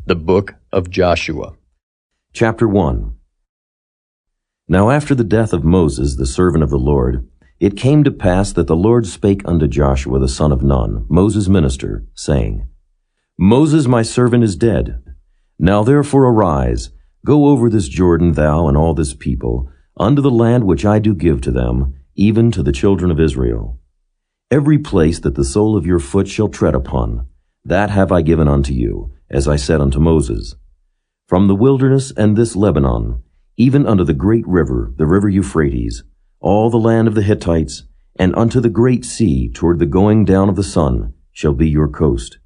The Book of Joshua. Chapter 1. Now after the death of Moses, the servant of the Lord, it came to pass that the Lord spake unto Joshua the son of Nun, Moses' minister, saying, Moses my servant is dead. Now therefore arise, go over this Jordan, thou and all this people, unto the land which I do give to them, even to the children of Israel. Every place that the sole of your foot shall tread upon, that have I given unto you, as I said unto Moses. From the wilderness and this Lebanon, even unto the great river, the river Euphrates, all the land of the Hittites, and unto the great sea, toward the going down of the sun, shall be your coast.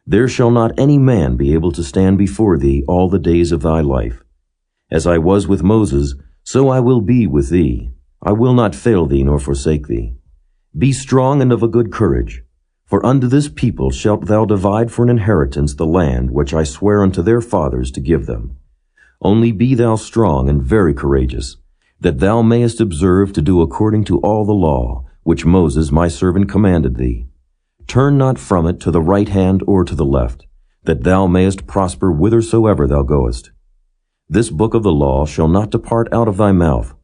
There shall not any man be able to stand before thee all the days of thy life. As I was with Moses, so I will be with thee. I will not fail thee nor forsake thee. Be strong and of a good courage, for unto this people shalt thou divide for an inheritance the land which I swear unto their fathers to give them. Only be thou strong and very courageous, that thou mayest observe to do according to all the law which Moses my servant commanded thee. Turn not from it to the right hand or to the left, that thou mayest prosper whithersoever thou goest. This book of the law shall not depart out of thy mouth,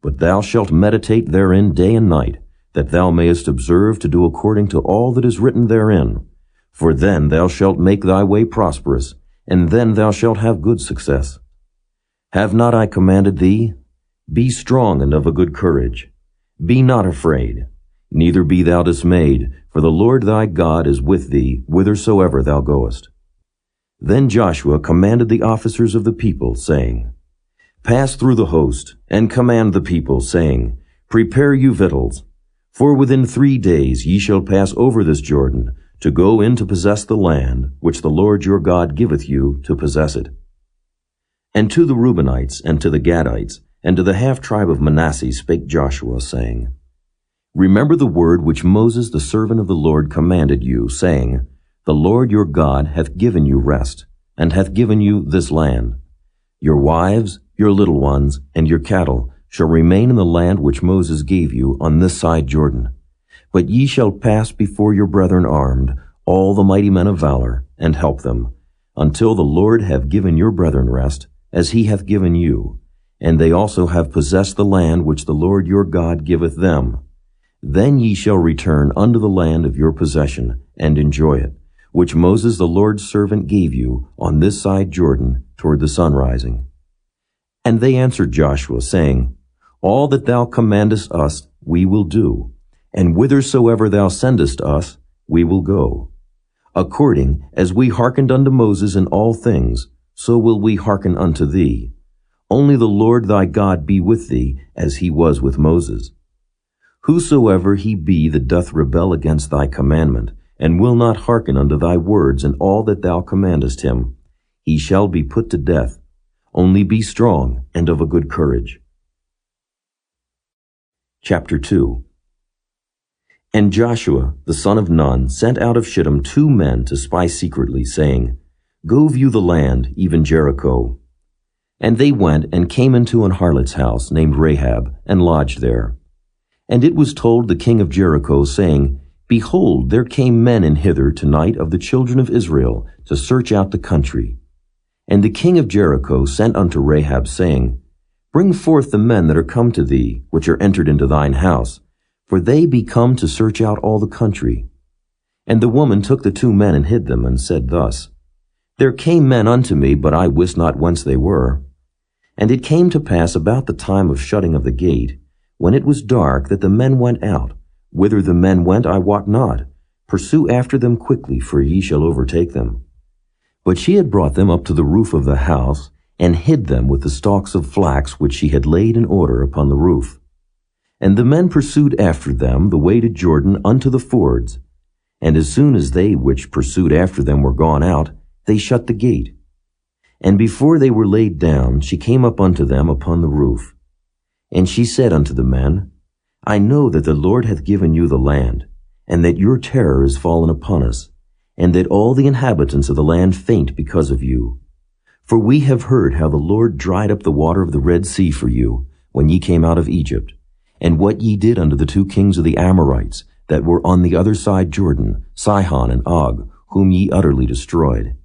but thou shalt meditate therein day and night, that thou mayest observe to do according to all that is written therein. For then thou shalt make thy way prosperous, and then thou shalt have good success. Have not I commanded thee? Be strong and of a good courage. Be not afraid, neither be thou dismayed, for the Lord thy God is with thee whithersoever thou goest. Then Joshua commanded the officers of the people, saying, Pass through the host, and command the people, saying, Prepare you victuals, for within 3 days ye shall pass over this Jordan, to go in to possess the land, which the Lord your God giveth you to possess it. And to the Reubenites, and to the Gadites, and to the half-tribe of Manasseh spake Joshua, saying, Remember the word which Moses the servant of the Lord commanded you, saying, The Lord your God hath given you rest, and hath given you this land. Your wives, your little ones, and your cattle shall remain in the land which Moses gave you on this side Jordan. But ye shall pass before your brethren armed, all the mighty men of valor, and help them, until the Lord have given your brethren rest, as he hath given you, and they also have possessed the land which the Lord your God giveth them. Then ye shall return unto the land of your possession, and enjoy it, which Moses the Lord's servant gave you on this side Jordan toward the sun rising. And they answered Joshua, saying, All that thou commandest us we will do, and whithersoever thou sendest us we will go. According as we hearkened unto Moses in all things, so will we hearken unto thee. Only the Lord thy God be with thee, as he was with Moses. Whosoever he be that doth rebel against thy commandment, and will not hearken unto thy words in all that thou commandest him, he shall be put to death. Only be strong and of a good courage. Chapter 2. And Joshua the son of Nun sent out of Shittim 2 men to spy secretly, saying, Go view the land, even Jericho. And they went and came into an harlot's house named Rahab, and lodged there. And it was told the king of Jericho, saying, Behold, there came men in hither tonight of the children of Israel, to search out the country. And the king of Jericho sent unto Rahab, saying, Bring forth the men that are come to thee, which are entered into thine house, for they be come to search out all the country. And the woman took the 2 men and hid them, and said thus, There came men unto me, but I wist not whence they were. And it came to pass about the time of shutting of the gate, when it was dark, that the men went out. Whither the men went I wot not. Pursue after them quickly, for ye shall overtake them. But she had brought them up to the roof of the house, and hid them with the stalks of flax which she had laid in order upon the roof. And the men pursued after them the way to Jordan unto the fords. And as soon as they which pursued after them were gone out, they shut the gate. And before they were laid down, she came up unto them upon the roof. And she said unto the men, I know that the Lord hath given you the land, and that your terror is fallen upon us, and that all the inhabitants of the land faint because of you. For we have heard how the Lord dried up the water of the Red Sea for you, when ye came out of Egypt, and what ye did unto the 2 kings of the Amorites, that were on the other side Jordan, Sihon and Og, whom ye utterly destroyed.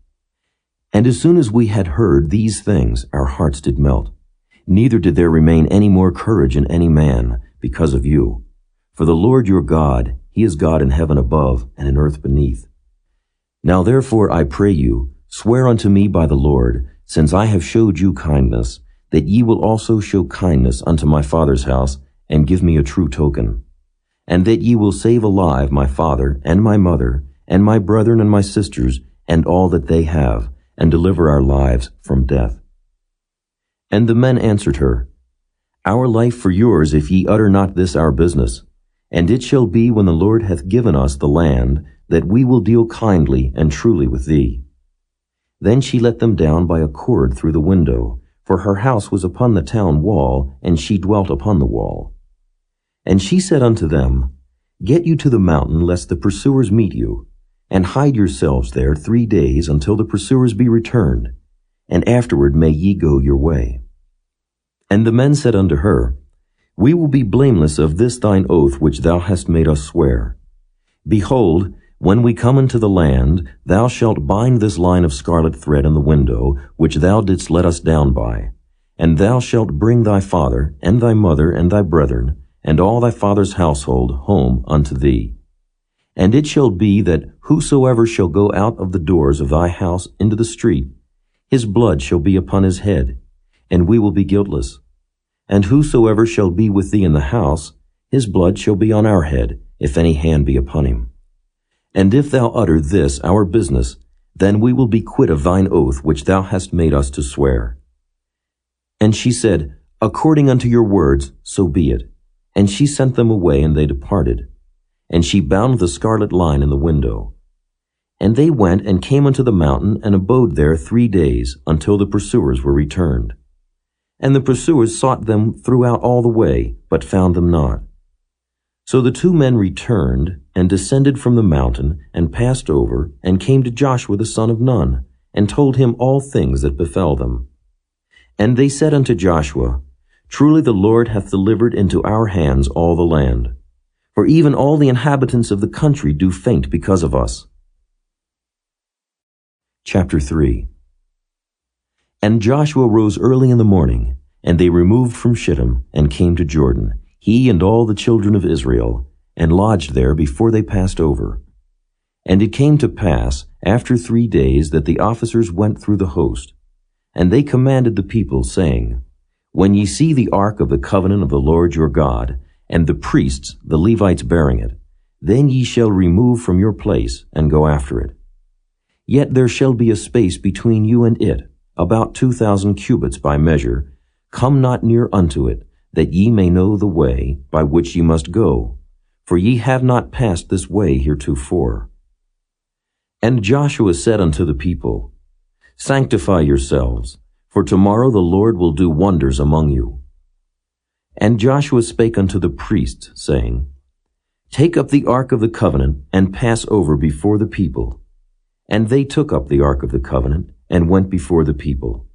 And as soon as we had heard these things, our hearts did melt. Neither did there remain any more courage in any man because of you. For the Lord your God, he is God in heaven above and in earth beneath. Now therefore I pray you, swear unto me by the Lord, since I have showed you kindness, that ye will also show kindness unto my father's house, and give me a true token. And that ye will save alive my father, and my mother, and my brethren and my sisters, and all that they have, and deliver our lives from death. And the men answered her, Our life for yours, if ye utter not this our business. And it shall be, when the Lord hath given us the land, that we will deal kindly and truly with thee. Then she let them down by a cord through the window, for her house was upon the town wall, and she dwelt upon the wall. And she said unto them, Get you to the mountain, lest the pursuers meet you, and hide yourselves there 3 days until the pursuers be returned, and afterward may ye go your way. And the men said unto her, We will be blameless of this thine oath which thou hast made us swear. Behold, when we come into the land, thou shalt bind this line of scarlet thread in the window, which thou didst let us down by, and thou shalt bring thy father, and thy mother, and thy brethren, and all thy father's household home unto thee. And it shall be that whosoever shall go out of the doors of thy house into the street, his blood shall be upon his head, and we will be guiltless. And whosoever shall be with thee in the house, his blood shall be on our head, if any hand be upon him. And if thou utter this our business, then we will be quit of thine oath which thou hast made us to swear. And she said, According unto your words, so be it. And she sent them away, and they departed. And she bound the scarlet line in the window. And they went and came unto the mountain, and abode there 3 days, until the pursuers were returned. And the pursuers sought them throughout all the way, but found them not. So the 2 men returned, and descended from the mountain, and passed over, and came to Joshua the son of Nun, and told him all things that befell them. And they said unto Joshua, Truly the Lord hath delivered into our hands all the land. For even all the inhabitants of the country do faint because of us. Chapter 3. And Joshua rose early in the morning, and they removed from Shittim, and came to Jordan, he and all the children of Israel, and lodged there before they passed over. And it came to pass, after 3 days, that the officers went through the host. And they commanded the people, saying, When ye see the ark of the covenant of the Lord your God, and the priests, the Levites, bearing it, then ye shall remove from your place, and go after it. Yet there shall be a space between you and it, about 2,000 cubits by measure. Come not near unto it, that ye may know the way by which ye must go, for ye have not passed this way heretofore. And Joshua said unto the people, Sanctify yourselves, for tomorrow the Lord will do wonders among you. And Joshua spake unto the priests, saying, Take up the ark of the covenant, and pass over before the people. And they took up the ark of the covenant, and went before the people.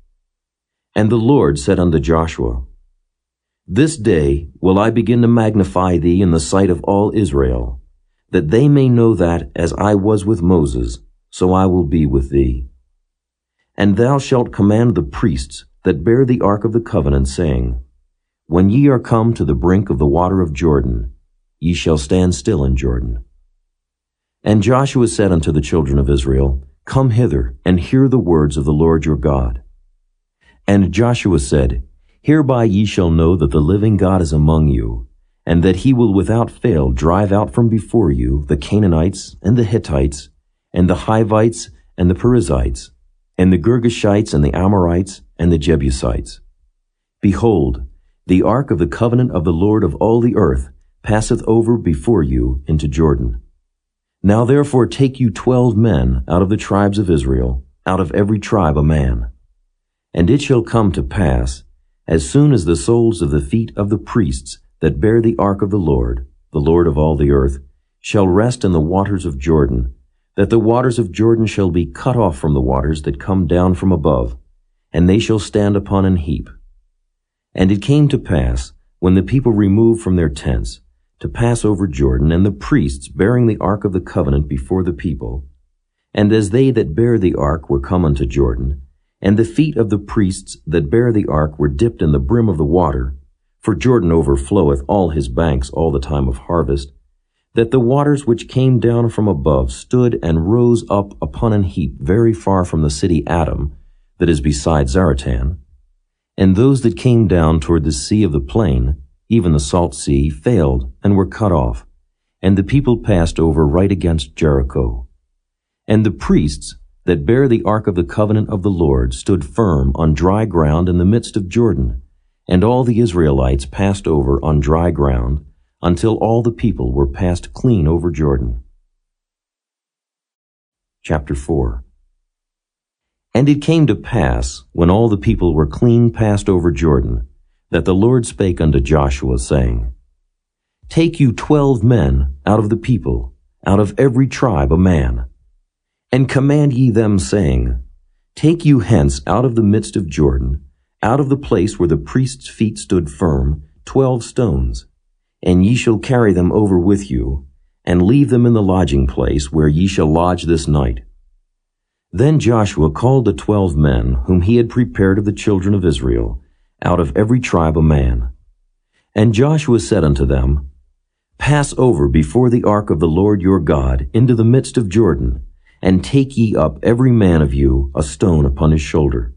And the Lord said unto Joshua, This day will I begin to magnify thee in the sight of all Israel, that they may know that, as I was with Moses, so I will be with thee. And thou shalt command the priests that bear the ark of the covenant, saying, When ye are come to the brink of the water of Jordan, ye shall stand still in Jordan. And Joshua said unto the children of Israel, Come hither, and hear the words of the Lord your God. And Joshua said, Hereby ye shall know that the living God is among you, and that he will without fail drive out from before you the Canaanites, and the Hittites, and the Hivites, and the Perizzites, and the Girgashites, and the Amorites, and the Jebusites. Behold, the ark of the covenant of the Lord of all the earth passeth over before you into Jordan. Now therefore take you 12 men out of the tribes of Israel, out of every tribe a man. And it shall come to pass, as soon as the soles of the feet of the priests that bear the ark of the Lord of all the earth, shall rest in the waters of Jordan, that the waters of Jordan shall be cut off from the waters that come down from above, and they shall stand upon an heap. And it came to pass, when the people removed from their tents, to pass over Jordan, and the priests bearing the ark of the covenant before the people, And as they that bear the ark were come unto Jordan, and the feet of the priests that bear the ark were dipped in the brim of the water, for Jordan overfloweth all his banks all the time of harvest, that the waters which came down from above stood and rose up upon an heap very far from the city Adam, that is beside Zaratan. And those that came down toward the sea of the plain, even the salt sea, failed and were cut off, and the people passed over right against Jericho. And the priests that bear the ark of the covenant of the Lord stood firm on dry ground in the midst of Jordan, and all the Israelites passed over on dry ground, until all the people were passed clean over Jordan. Chapter 4. And it came to pass, when all the people were clean passed over Jordan, that the Lord spake unto Joshua, saying, Take you 12 men out of the people, out of every tribe a man, and command ye them, saying, Take you hence out of the midst of Jordan, out of the place where the priest's feet stood firm, 12 stones, and ye shall carry them over with you, and leave them in the lodging place where ye shall lodge this night. Then Joshua called the 12 men whom he had prepared of the children of Israel, out of every tribe a man. And Joshua said unto them, Pass over before the ark of the Lord your God into the midst of Jordan, and take ye up every man of you a stone upon his shoulder,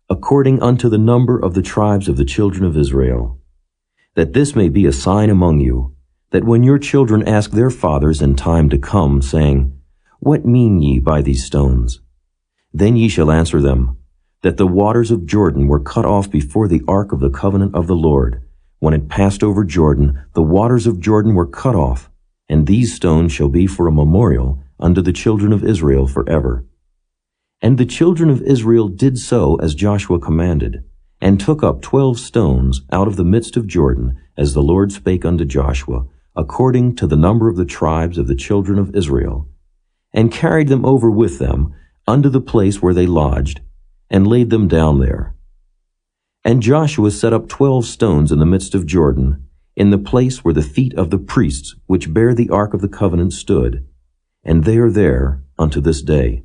according unto the number of the tribes of the children of Israel, that this may be a sign among you, that when your children ask their fathers in time to come, saying, What mean ye by these stones? Then ye shall answer them, that the waters of Jordan were cut off before the ark of the covenant of the Lord. When it passed over Jordan, the waters of Jordan were cut off, and these stones shall be for a memorial unto the children of Israel forever. And the children of Israel did so as Joshua commanded, and took up 12 stones out of the midst of Jordan, as the Lord spake unto Joshua, according to the number of the tribes of the children of Israel, and carried them over with them unto the place where they lodged, and laid them down there. And Joshua set up 12 stones in the midst of Jordan, in the place where the feet of the priests which bear the ark of the covenant stood, and they are there unto this day.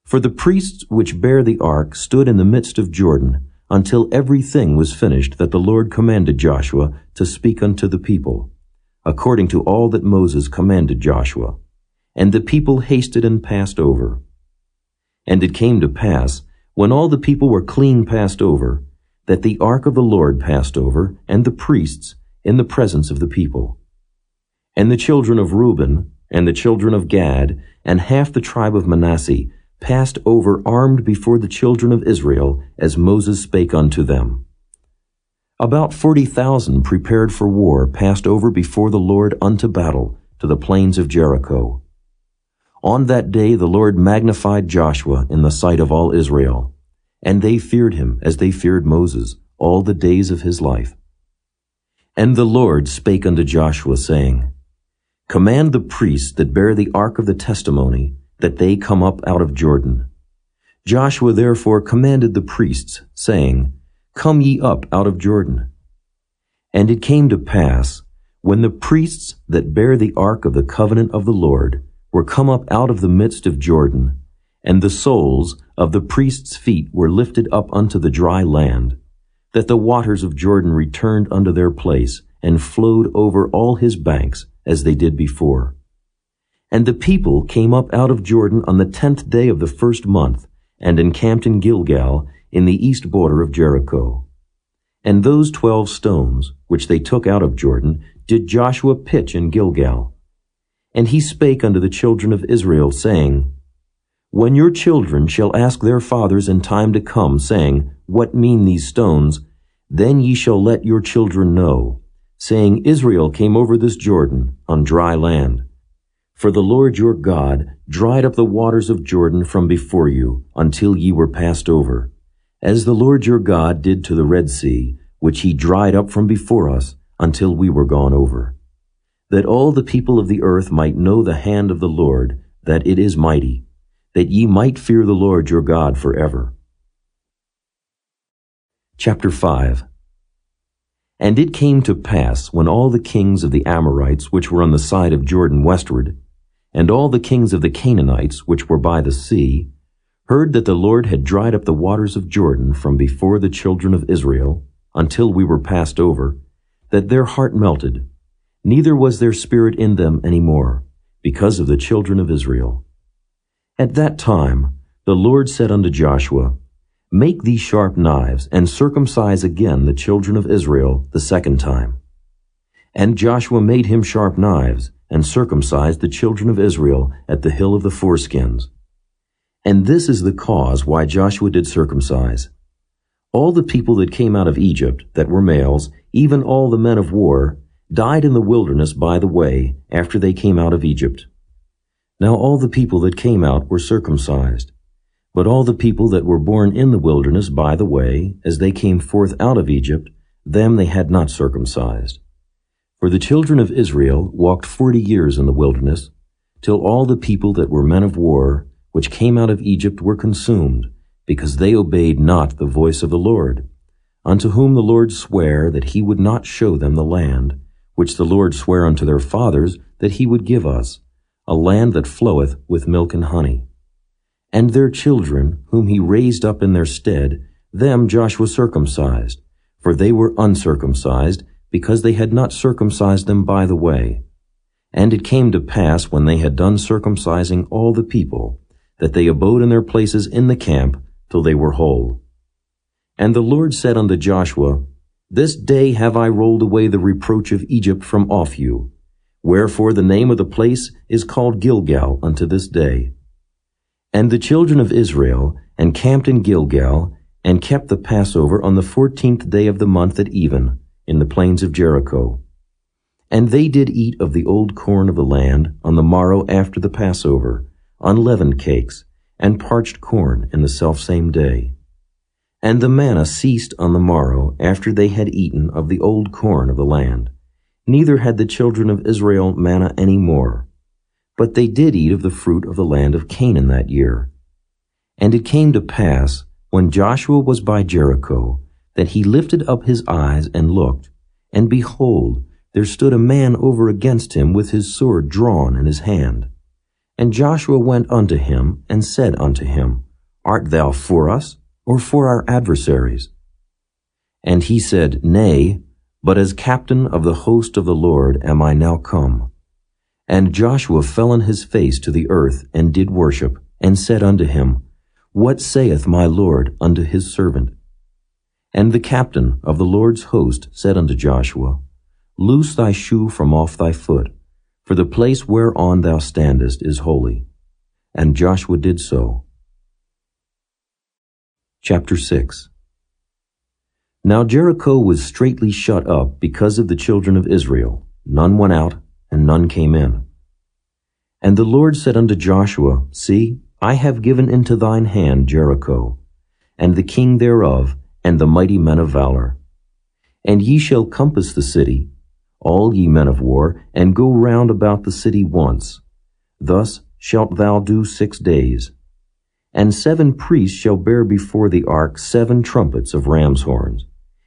For the priests which bear the ark stood in the midst of Jordan, until everything was finished that the Lord commanded Joshua to speak unto the people, according to all that Moses commanded Joshua. And the people hasted and passed over. And it came to pass, when all the people were clean passed over, that the ark of the Lord passed over, and the priests, in the presence of the people. And the children of Reuben, and the children of Gad, and half the tribe of Manasseh, passed over armed before the children of Israel, as Moses spake unto them. About 40,000 prepared for war passed over before the Lord unto battle to the plains of Jericho. On that day the Lord magnified Joshua in the sight of all Israel, and they feared him as they feared Moses all the days of his life. And the Lord spake unto Joshua, saying, Command the priests that bear the ark of the testimony, that they come up out of Jordan. Joshua therefore commanded the priests, saying, Come ye up out of Jordan. And it came to pass, when the priests that bear the ark of the covenant of the Lord were come up out of the midst of Jordan, and the soles of the priests' feet were lifted up unto the dry land, that the waters of Jordan returned unto their place, and flowed over all his banks, as they did before. And the people came up out of Jordan on the 10th day of the first month, and encamped in Gilgal, in the east border of Jericho. And those 12 stones, which they took out of Jordan, did Joshua pitch in Gilgal. And he spake unto the children of Israel, saying, When your children shall ask their fathers in time to come, saying, What mean these stones? Then ye shall let your children know, saying, Israel came over this Jordan on dry land. For the Lord your God dried up the waters of Jordan from before you, until ye were passed over, as the Lord your God did to the Red Sea, which he dried up from before us, until we were gone over. That all the people of the earth might know the hand of the Lord, that it is mighty, that ye might fear the Lord your God forever. Chapter 5. And it came to pass, when all the kings of the Amorites which were on the side of Jordan westward And all the kings of the Canaanites, which were by the sea, heard that the Lord had dried up the waters of Jordan from before the children of Israel, until we were passed over, that their heart melted, neither was their spirit in them any more, because of the children of Israel. At that time the Lord said unto Joshua, Make thee sharp knives, and circumcise again the children of Israel the second time. And Joshua made him sharp knives, and circumcised the children of Israel at the hill of the foreskins. And this is the cause why Joshua did circumcise. All the people that came out of Egypt, that were males, even all the men of war, died in the wilderness by the way, after they came out of Egypt. Now all the people that came out were circumcised. But all the people that were born in the wilderness by the way, as they came forth out of Egypt, them they had not circumcised. For the children of Israel walked 40 years in the wilderness, till all the people that were men of war, which came out of Egypt, were consumed, because they obeyed not the voice of the Lord, unto whom the Lord sware that he would not show them the land, which the Lord sware unto their fathers that he would give us, a land that floweth with milk and honey. And their children, whom he raised up in their stead, them Joshua circumcised, for they were uncircumcised, because they had not circumcised them by the way. And it came to pass, when they had done circumcising all the people, that they abode in their places in the camp till they were whole. And the Lord said unto Joshua, This day have I rolled away the reproach of Egypt from off you. Wherefore the name of the place is called Gilgal unto this day. And the children of Israel encamped in Gilgal, and kept the Passover on the 14th day of the month at even, in the plains of Jericho. And they did eat of the old corn of the land on the morrow after the Passover, unleavened cakes, and parched corn in the selfsame day. And the manna ceased on the morrow after they had eaten of the old corn of the land. Neither had the children of Israel manna any more. But they did eat of the fruit of the land of Canaan that year. And it came to pass, when Joshua was by Jericho, that he lifted up his eyes and looked, and behold, there stood a man over against him with his sword drawn in his hand. And Joshua went unto him, and said unto him, Art thou for us, or for our adversaries? And he said, Nay, but as captain of the host of the Lord am I now come. And Joshua fell on his face to the earth, and did worship, and said unto him, What saith my Lord unto his servant? And the captain of the Lord's host said unto Joshua, Loose thy shoe from off thy foot, for the place whereon thou standest is holy. And Joshua did so. Chapter 6. Now Jericho was straitly shut up because of the children of Israel. None went out, and none came in. And the Lord said unto Joshua, See, I have given into thine hand Jericho, and the king thereof, and the mighty men of valor. And ye shall compass the city, all ye men of war, and go round about the city once. Thus shalt thou do 6 days. And 7 priests shall bear before the ark 7 trumpets of ram's horns.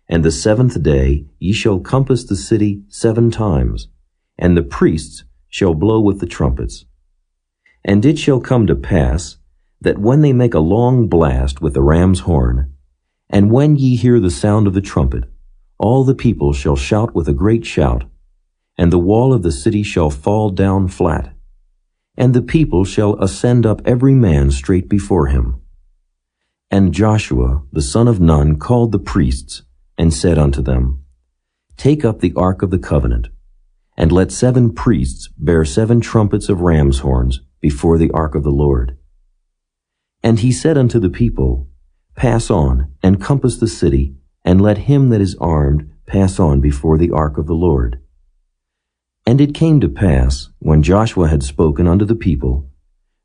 And the 7th day ye shall compass the city 7 times, and the priests shall blow with the trumpets. And it shall come to pass, that when they make a long blast with the ram's horn, and when ye hear the sound of the trumpet, all the people shall shout with a great shout, and the wall of the city shall fall down flat, and the people shall ascend up every man straight before him. And Joshua the son of Nun called the priests, and said unto them, Take up the ark of the covenant, and let 7 priests bear 7 trumpets of ram's horns before the ark of the Lord. And he said unto the people, Pass on, and compass the city, and let him that is armed pass on before the ark of the Lord. And it came to pass, when Joshua had spoken unto the people,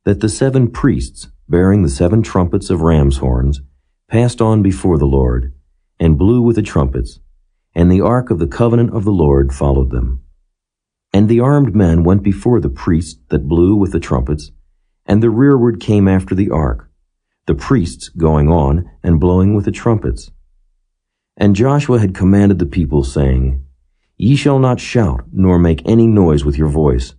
that the 7 priests, bearing the 7 trumpets of ram's horns, passed on before the Lord, and blew with the trumpets, and the ark of the covenant of the Lord followed them. And the armed men went before the priests that blew with the trumpets, and the rearward came after the ark, the priests going on and blowing with the trumpets. And Joshua had commanded the people, saying, Ye shall not shout, nor make any noise with your voice.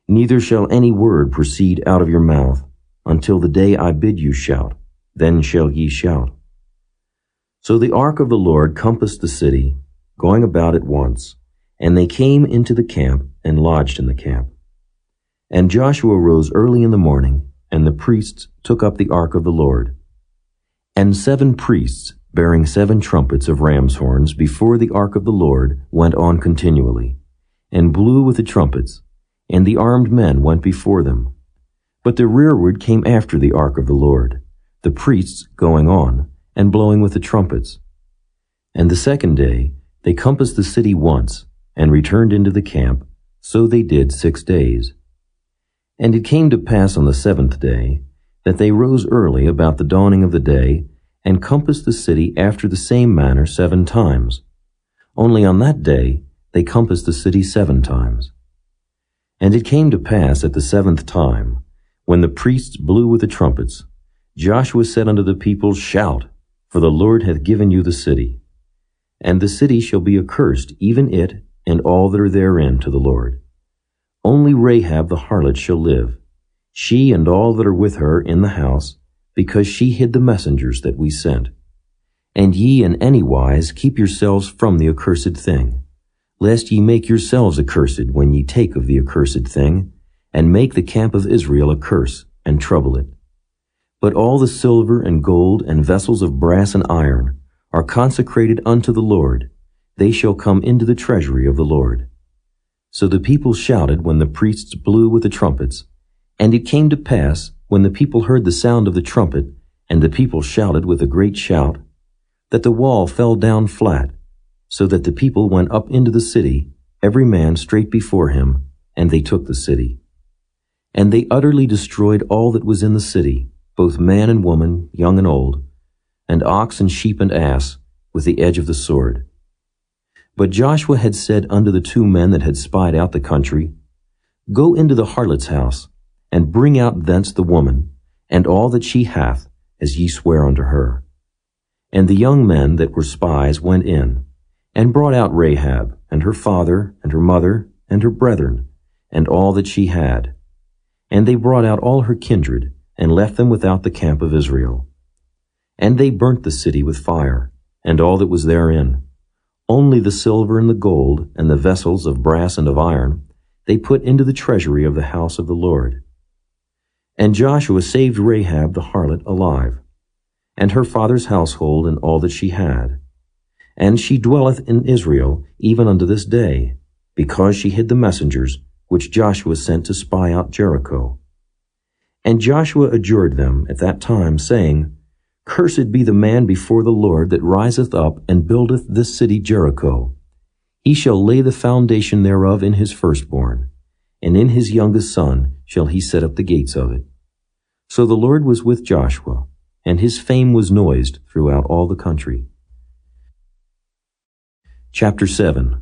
Neither shall any word proceed out of your mouth, until the day I bid you shout, then shall ye shout. So the ark of the Lord compassed the city, going about it once, and they came into the camp and lodged in the camp. And Joshua rose early in the morning, and the priests took up the ark of the Lord. And 7 priests, bearing 7 trumpets of ram's horns before the ark of the Lord, went on continually, and blew with the trumpets, and the armed men went before them. But the rearward came after the ark of the Lord, the priests going on, and blowing with the trumpets. And the second day they compassed the city once, and returned into the camp, so they did 6 days. And it came to pass on the 7th day, that they rose early about the dawning of the day, and compassed the city after the same manner 7 times. Only on that day they compassed the city 7 times. And it came to pass at the 7th time, when the priests blew with the trumpets, Joshua said unto the people, Shout, for the Lord hath given you the city. And the city shall be accursed, even it and all that are therein, to the Lord. Only Rahab the harlot shall live, she and all that are with her in the house, because she hid the messengers that we sent. And ye in any wise keep yourselves from the accursed thing, lest ye make yourselves accursed when ye take of the accursed thing, and make the camp of Israel a curse, and trouble it. But all the silver and gold and vessels of brass and iron are consecrated unto the Lord. They shall come into the treasury of the Lord. So the people shouted when the priests blew with the trumpets. And it came to pass, when the people heard the sound of the trumpet, and the people shouted with a great shout, that the wall fell down flat, so that the people went up into the city, every man straight before him, and they took the city. And they utterly destroyed all that was in the city, both man and woman, young and old, and ox and sheep and ass, with the edge of the sword. But Joshua had said unto the 2 men that had spied out the country, Go into the harlot's house, and bring out thence the woman, and all that she hath, as ye swear unto her. And the young men that were spies went in, and brought out Rahab, and her father, and her mother, and her brethren, and all that she had. And they brought out all her kindred, and left them without the camp of Israel. And they burnt the city with fire, and all that was therein. Only the silver and the gold, and the vessels of brass and of iron, they put into the treasury of the house of the Lord. And Joshua saved Rahab the harlot alive, and her father's household and all that she had. And she dwelleth in Israel even unto this day, because she hid the messengers which Joshua sent to spy out Jericho. And Joshua adjured them at that time, saying, Cursed be the man before the Lord that riseth up and buildeth this city Jericho. He shall lay the foundation thereof in his firstborn, and in his youngest son shall he set up the gates of it. So the Lord was with Joshua, and his fame was noised throughout all the country. Chapter 7.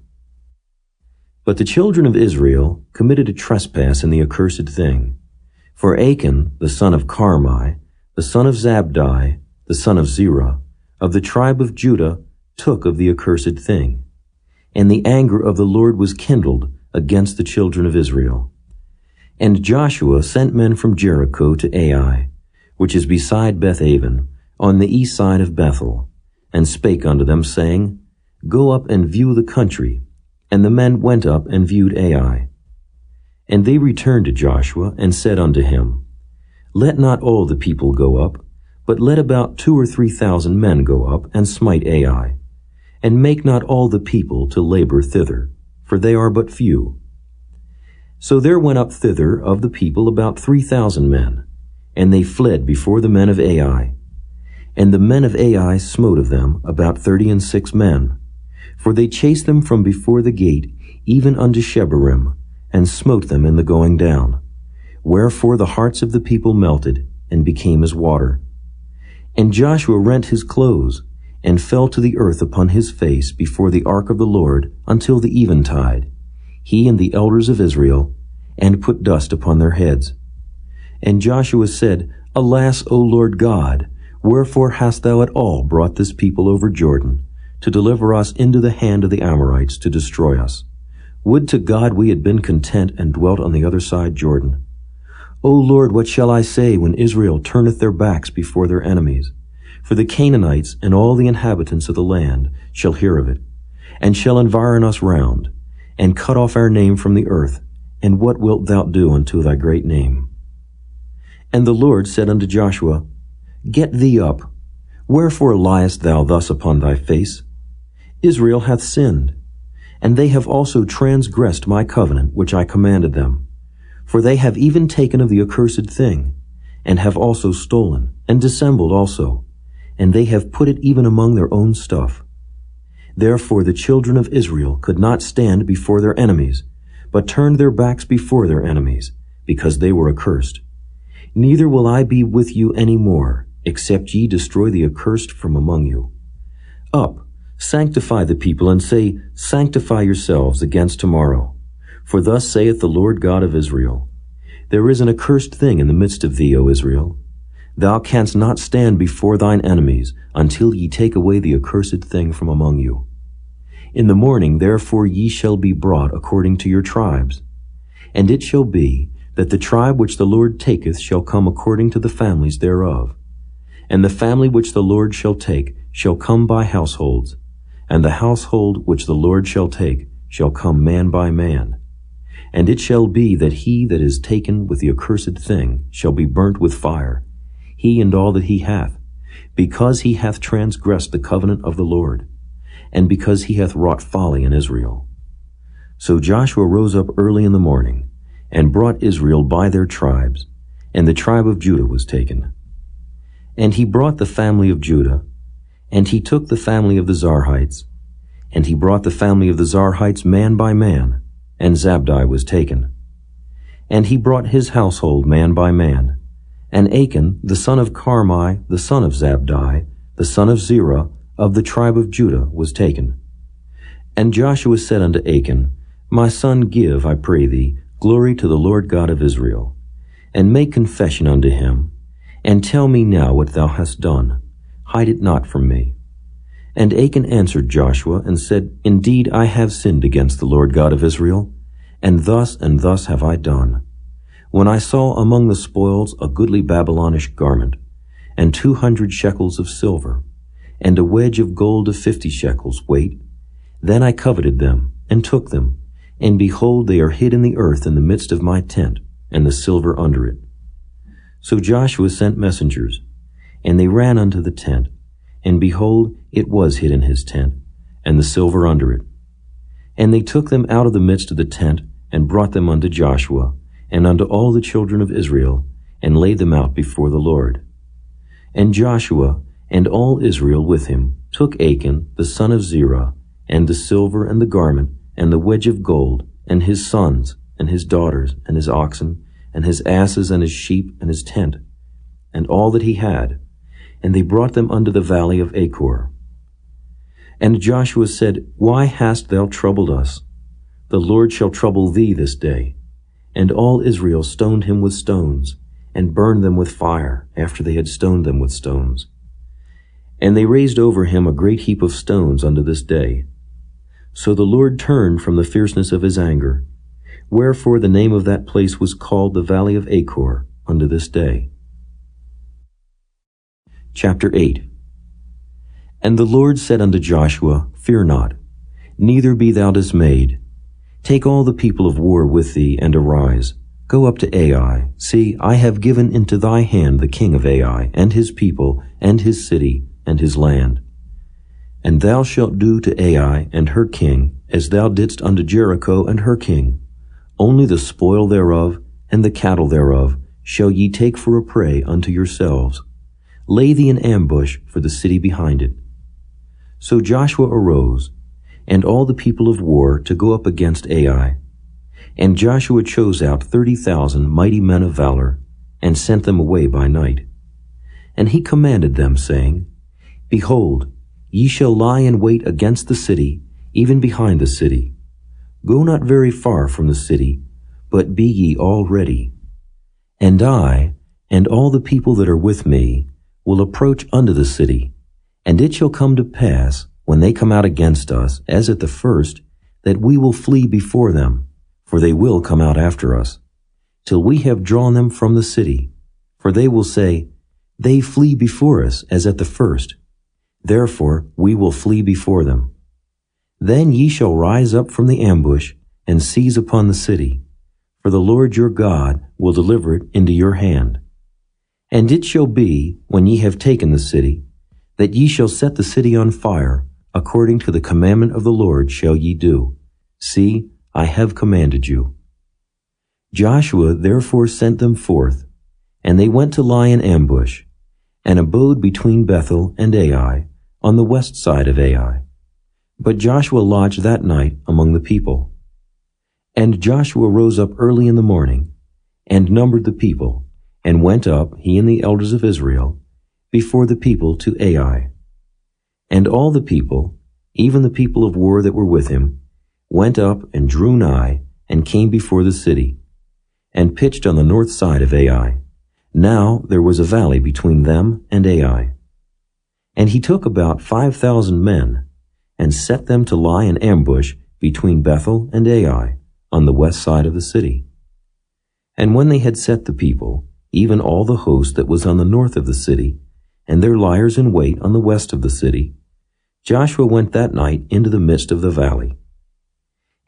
But the children of Israel committed a trespass in the accursed thing. For Achan, the son of Carmi, the son of Zabdi, the son of Zerah, of the tribe of Judah, took of the accursed thing. And the anger of the Lord was kindled against the children of Israel. And Joshua sent men from Jericho to Ai, which is beside Beth-aven, on the east side of Bethel, and spake unto them, saying, Go up and view the country. And the men went up and viewed Ai. And they returned to Joshua, and said unto him, Let not all the people go up, but let about 2,000 or 3,000 men go up, and smite Ai. And make not all the people to labor thither, for they are but few. So there went up thither of the people about 3,000 men, and they fled before the men of Ai. And the men of Ai smote of them about 36 men, for they chased them from before the gate, even unto Shebarim, and smote them in the going down. Wherefore the hearts of the people melted, and became as water. And Joshua rent his clothes, and fell to the earth upon his face before the ark of the Lord until the eventide, he and the elders of Israel, and put dust upon their heads. And Joshua said, Alas, O Lord God, wherefore hast thou at all brought this people over Jordan, to deliver us into the hand of the Amorites to destroy us? Would to God we had been content and dwelt on the other side Jordan. O Lord, what shall I say when Israel turneth their backs before their enemies? For the Canaanites and all the inhabitants of the land shall hear of it, and shall environ us round, and cut off our name from the earth. And what wilt thou do unto thy great name? And the Lord said unto Joshua, Get thee up. Wherefore liest thou thus upon thy face? Israel hath sinned, and they have also transgressed my covenant which I commanded them. For they have even taken of the accursed thing, and have also stolen, and dissembled also, and they have put it even among their own stuff. Therefore the children of Israel could not stand before their enemies, but turned their backs before their enemies, because they were accursed. Neither will I be with you any more, except ye destroy the accursed from among you. Up, sanctify the people, and say, Sanctify yourselves against tomorrow. For thus saith the Lord God of Israel, There is an accursed thing in the midst of thee, O Israel. Thou canst not stand before thine enemies, until ye take away the accursed thing from among you. In the morning therefore ye shall be brought according to your tribes. And it shall be, that the tribe which the Lord taketh shall come according to the families thereof. And the family which the Lord shall take shall come by households, and the household which the Lord shall take shall come man by man. And it shall be that he that is taken with the accursed thing shall be burnt with fire, he and all that he hath, because he hath transgressed the covenant of the Lord, and because he hath wrought folly in Israel. So Joshua rose up early in the morning, and brought Israel by their tribes, and the tribe of Judah was taken. And he brought the family of Judah, and he took the family of the Zarhites, and he brought the family of the Zarhites man by man, and Zabdi was taken. And he brought his household man by man, and Achan, the son of Carmi, the son of Zabdi, the son of Zerah, of the tribe of Judah, was taken. And Joshua said unto Achan, My son, give, I pray thee, glory to the Lord God of Israel, and make confession unto him, and tell me now what thou hast done. Hide it not from me. And Achan answered Joshua, and said, Indeed, I have sinned against the Lord God of Israel, and thus have I done. When I saw among the spoils a goodly Babylonish garment, and 200 shekels of silver, and a wedge of gold of 50 shekels weight, then I coveted them, and took them, and behold, they are hid in the earth in the midst of my tent, and the silver under it. So Joshua sent messengers, and they ran unto the tent, and behold, it was hid in his tent, and the silver under it. And they took them out of the midst of the tent, and brought them unto Joshua, and unto all the children of Israel, and laid them out before the Lord. And Joshua, and all Israel with him, took Achan, the son of Zerah, and the silver, and the garment, and the wedge of gold, and his sons, and his daughters, and his oxen, and his asses, and his sheep, and his tent, and all that he had, and they brought them unto the valley of Achor. And Joshua said, Why hast thou troubled us? The Lord shall trouble thee this day. And all Israel stoned him with stones, and burned them with fire, after they had stoned them with stones. And they raised over him a great heap of stones unto this day. So the Lord turned from the fierceness of his anger, wherefore the name of that place was called the valley of Achor unto this day. Chapter 8. And the Lord said unto Joshua, Fear not, neither be thou dismayed. Take all the people of war with thee, and arise. Go up to Ai. See, I have given into thy hand the king of Ai, and his people, and his city, and his land. And thou shalt do to Ai and her king, as thou didst unto Jericho and her king. Only the spoil thereof, and the cattle thereof, shall ye take for a prey unto yourselves. Lay thee in ambush for the city behind it. So Joshua arose, and all the people of war, to go up against Ai. And Joshua chose out 30,000 mighty men of valor, and sent them away by night. And he commanded them, saying, Behold, ye shall lie in wait against the city, even behind the city. Go not very far from the city, but be ye all ready. And I, and all the people that are with me, will approach unto the city. And it shall come to pass, when they come out against us, as at the first, that we will flee before them, for they will come out after us, till we have drawn them from the city. For they will say, They flee before us as at the first. Therefore we will flee before them. Then ye shall rise up from the ambush, and seize upon the city, for the Lord your God will deliver it into your hand. And it shall be, when ye have taken the city, that ye shall set the city on fire, according to the commandment of the Lord shall ye do. See, I have commanded you. Joshua therefore sent them forth, and they went to lie in ambush, and abode between Bethel and Ai, on the west side of Ai. But Joshua lodged that night among the people. And Joshua rose up early in the morning, and numbered the people, and went up, he and the elders of Israel, before the people to Ai. And all the people, even the people of war that were with him, went up and drew nigh, and came before the city, and pitched on the north side of Ai. Now there was a valley between them and Ai. And he took about 5,000 men, and set them to lie in ambush between Bethel and Ai, on the west side of the city. And when they had set the people, even all the host that was on the north of the city, and their liers in wait on the west of the city, Joshua went that night into the midst of the valley.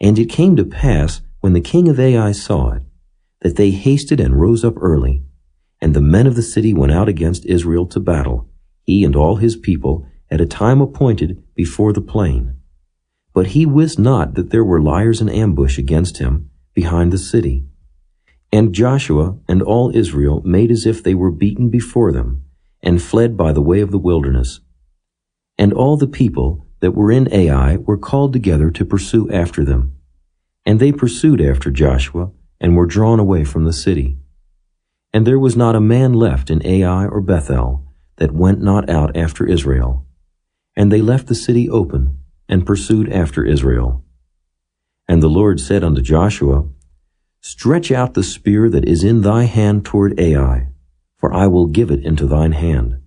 And it came to pass, when the king of Ai saw it, that they hasted and rose up early, and the men of the city went out against Israel to battle, he and all his people, at a time appointed before the plain. But he wist not that there were liers in ambush against him behind the city. And Joshua and all Israel made as if they were beaten before them, and fled by the way of the wilderness. And all the people that were in Ai were called together to pursue after them. And they pursued after Joshua, and were drawn away from the city. And there was not a man left in Ai or Bethel that went not out after Israel. And they left the city open, and pursued after Israel. And the Lord said unto Joshua, Stretch out the spear that is in thy hand toward Ai, for I will give it into thine hand.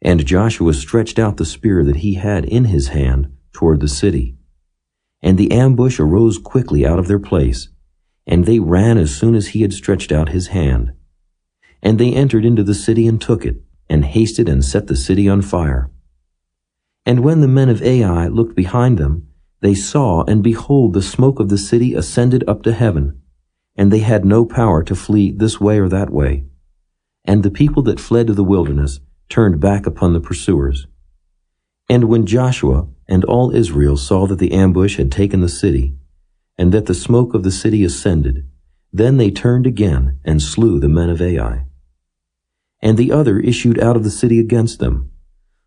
And Joshua stretched out the spear that he had in his hand toward the city. And the ambush arose quickly out of their place, and they ran as soon as he had stretched out his hand. And they entered into the city and took it, and hasted and set the city on fire. And when the men of Ai looked behind them, they saw, and behold, the smoke of the city ascended up to heaven, and they had no power to flee this way or that way. And the people that fled to the wilderness turned back upon the pursuers. And when Joshua and all Israel saw that the ambush had taken the city, and that the smoke of the city ascended, then they turned again and slew the men of Ai. And the other issued out of the city against them.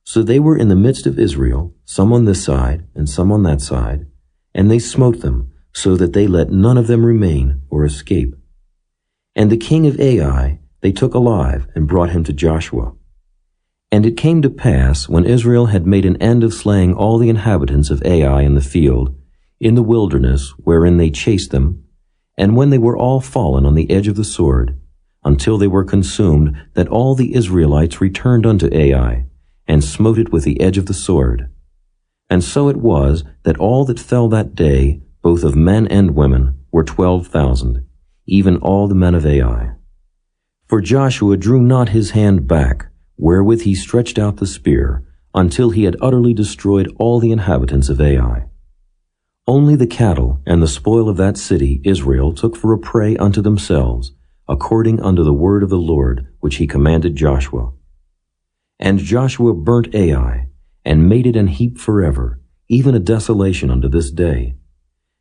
So they were in the midst of Israel, some on this side and some on that side, and they smote them, so that they let none of them remain or escape. And the king of Ai they took alive and brought him to Joshua. And it came to pass, when Israel had made an end of slaying all the inhabitants of Ai in the field, in the wilderness wherein they chased them, and when they were all fallen on the edge of the sword, until they were consumed, that all the Israelites returned unto Ai, and smote it with the edge of the sword. And so it was that all that fell that day, both of men and women, were 12,000, even all the men of Ai. For Joshua drew not his hand back, wherewith he stretched out the spear, until he had utterly destroyed all the inhabitants of Ai. Only the cattle and the spoil of that city Israel took for a prey unto themselves, according unto the word of the Lord which he commanded Joshua. And Joshua burnt Ai, and made it an heap forever, even a desolation unto this day.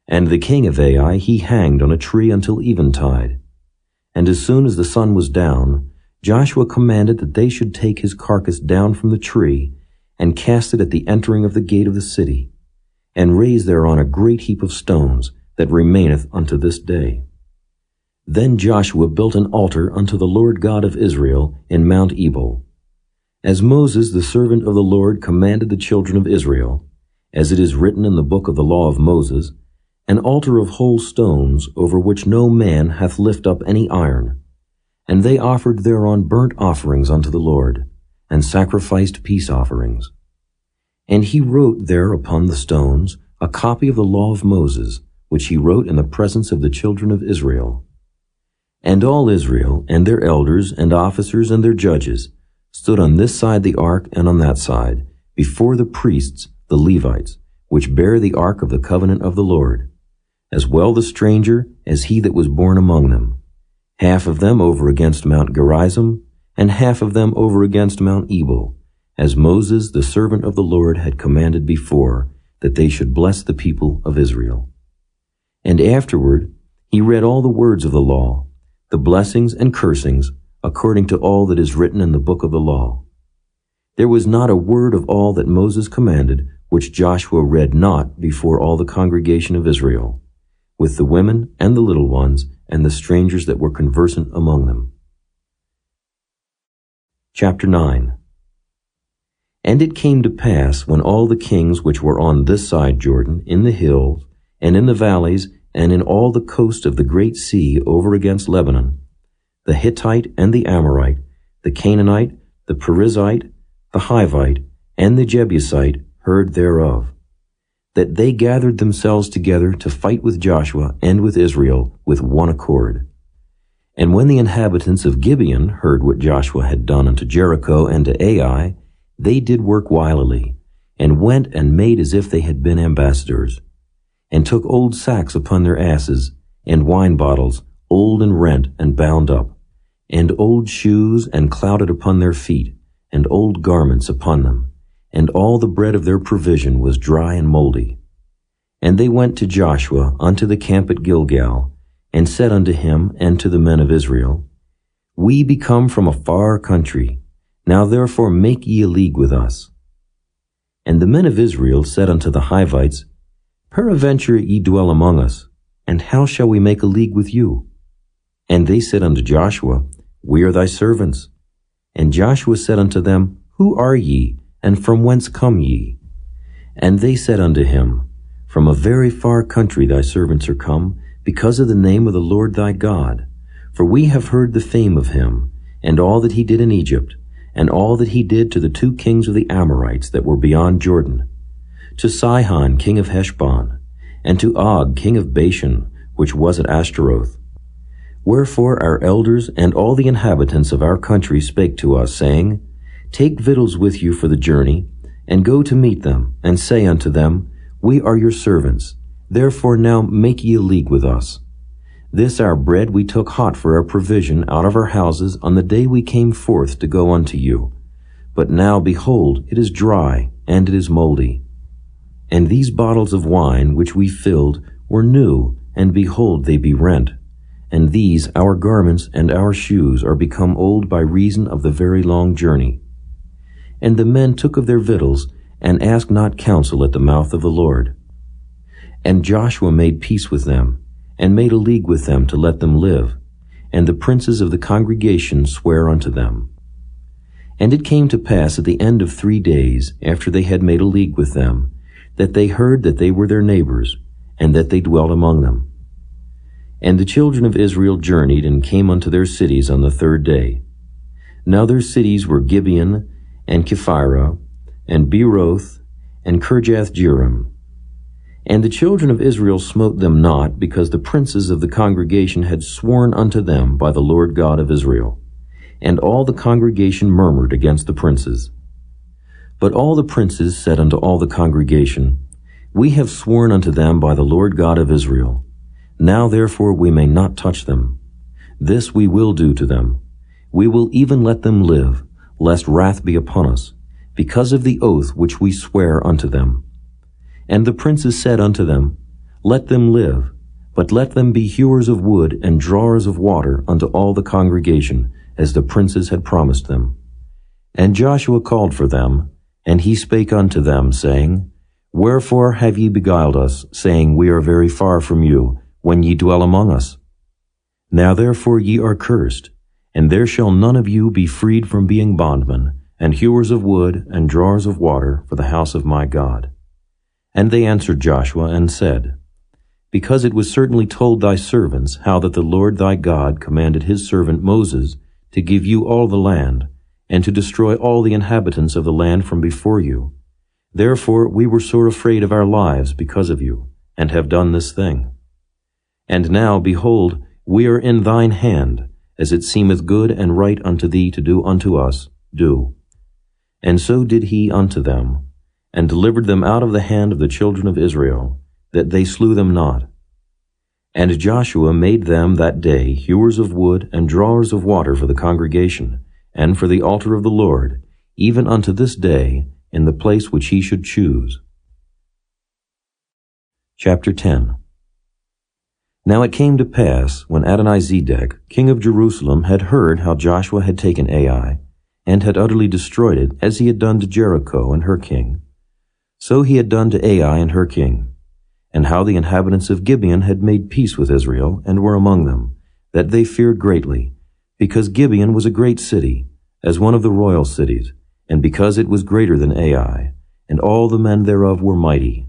And the king of Ai he hanged on a tree until eventide. And as soon as the sun was down, Joshua commanded that they should take his carcass down from the tree, and cast it at the entering of the gate of the city, and raise thereon a great heap of stones, that remaineth unto this day. Then Joshua built an altar unto the Lord God of Israel in Mount Ebal, as Moses the servant of the Lord commanded the children of Israel, as it is written in the book of the law of Moses, an altar of whole stones, over which no man hath lift up any iron. And they offered thereon burnt offerings unto the Lord, and sacrificed peace offerings. And he wrote there upon the stones a copy of the law of Moses, which he wrote in the presence of the children of Israel. And all Israel, and their elders, and officers, and their judges, stood on this side the ark and on that side, before the priests, the Levites, which bear the ark of the covenant of the Lord, as well the stranger as he that was born among them, half of them over against Mount Gerizim, and half of them over against Mount Ebal, as Moses the servant of the Lord had commanded before, that they should bless the people of Israel. And afterward he read all the words of the law, the blessings and cursings, according to all that is written in the book of the law. There was not a word of all that Moses commanded which Joshua read not before all the congregation of Israel, with the women and the little ones and the strangers that were conversant among them. Chapter 9. And it came to pass, when all the kings which were on this side Jordan, in the hills, and in the valleys, and in all the coast of the great sea over against Lebanon, the Hittite and the Amorite, the Canaanite, the Perizzite, the Hivite, and the Jebusite heard thereof, that they gathered themselves together to fight with Joshua and with Israel with one accord. And when the inhabitants of Gibeon heard what Joshua had done unto Jericho and to Ai, they did work wilily, and went and made as if they had been ambassadors, and took old sacks upon their asses, and wine bottles, old and rent and bound up, and old shoes and clouded upon their feet, and old garments upon them, and all the bread of their provision was dry and moldy. And they went to Joshua unto the camp at Gilgal, and said unto him and to the men of Israel, We be come from a far country, now therefore make ye a league with us. And the men of Israel said unto the Hivites, Peradventure ye dwell among us, and how shall we make a league with you? And they said unto Joshua, We are thy servants. And Joshua said unto them, Who are ye, and from whence come ye? And they said unto him, From a very far country thy servants are come, because of the name of the Lord thy God. For we have heard the fame of him, and all that he did in Egypt, and all that he did to the 2 kings of the Amorites that were beyond Jordan, to Sihon king of Heshbon, and to Og king of Bashan, which was at Ashtaroth. Wherefore our elders and all the inhabitants of our country spake to us, saying, Take victuals with you for the journey, and go to meet them, and say unto them, We are your servants, therefore now make ye a league with us. This our bread we took hot for our provision out of our houses on the day we came forth to go unto you. But now, behold, it is dry, and it is moldy. And these bottles of wine which we filled were new, and behold, they be rent. And these our garments and our shoes are become old by reason of the very long journey. And the men took of their victuals, and asked not counsel at the mouth of the Lord. And Joshua made peace with them, and made a league with them to let them live, and the princes of the congregation sware unto them. And it came to pass at the end of 3 days, after they had made a league with them, that they heard that they were their neighbors, and that they dwelt among them. And the children of Israel journeyed and came unto their cities on the 3rd day. Now their cities were Gibeon, and Kephirah, and Beeroth, and Kirjath-jearim. And the children of Israel smote them not, because the princes of the congregation had sworn unto them by the Lord God of Israel. And all the congregation murmured against the princes. But all the princes said unto all the congregation, We have sworn unto them by the Lord God of Israel. Now therefore we may not touch them. This we will do to them. We will even let them live, lest wrath be upon us, because of the oath which we swear unto them. And the princes said unto them, Let them live, but let them be hewers of wood and drawers of water unto all the congregation, as the princes had promised them. And Joshua called for them, and he spake unto them, saying, Wherefore have ye beguiled us, saying, We are very far from you, when ye dwell among us? Now therefore ye are cursed, and there shall none of you be freed from being bondmen, and hewers of wood, and drawers of water for the house of my God. And they answered Joshua, and said, Because it was certainly told thy servants how that the Lord thy God commanded his servant Moses to give you all the land, and to destroy all the inhabitants of the land from before you. Therefore we were sore afraid of our lives because of you, and have done this thing. And now, behold, we are in thine hand, as it seemeth good and right unto thee to do unto us, do. And so did he unto them, and delivered them out of the hand of the children of Israel, that they slew them not. And Joshua made them that day hewers of wood and drawers of water for the congregation, and for the altar of the Lord, even unto this day, in the place which he should choose. Chapter 10. Now it came to pass, when Adonizedek, king of Jerusalem, had heard how Joshua had taken Ai, and had utterly destroyed it, as he had done to Jericho and her king, so he had done to Ai and her king, and how the inhabitants of Gibeon had made peace with Israel, and were among them, that they feared greatly, because Gibeon was a great city, as one of the royal cities, and because it was greater than Ai, and all the men thereof were mighty.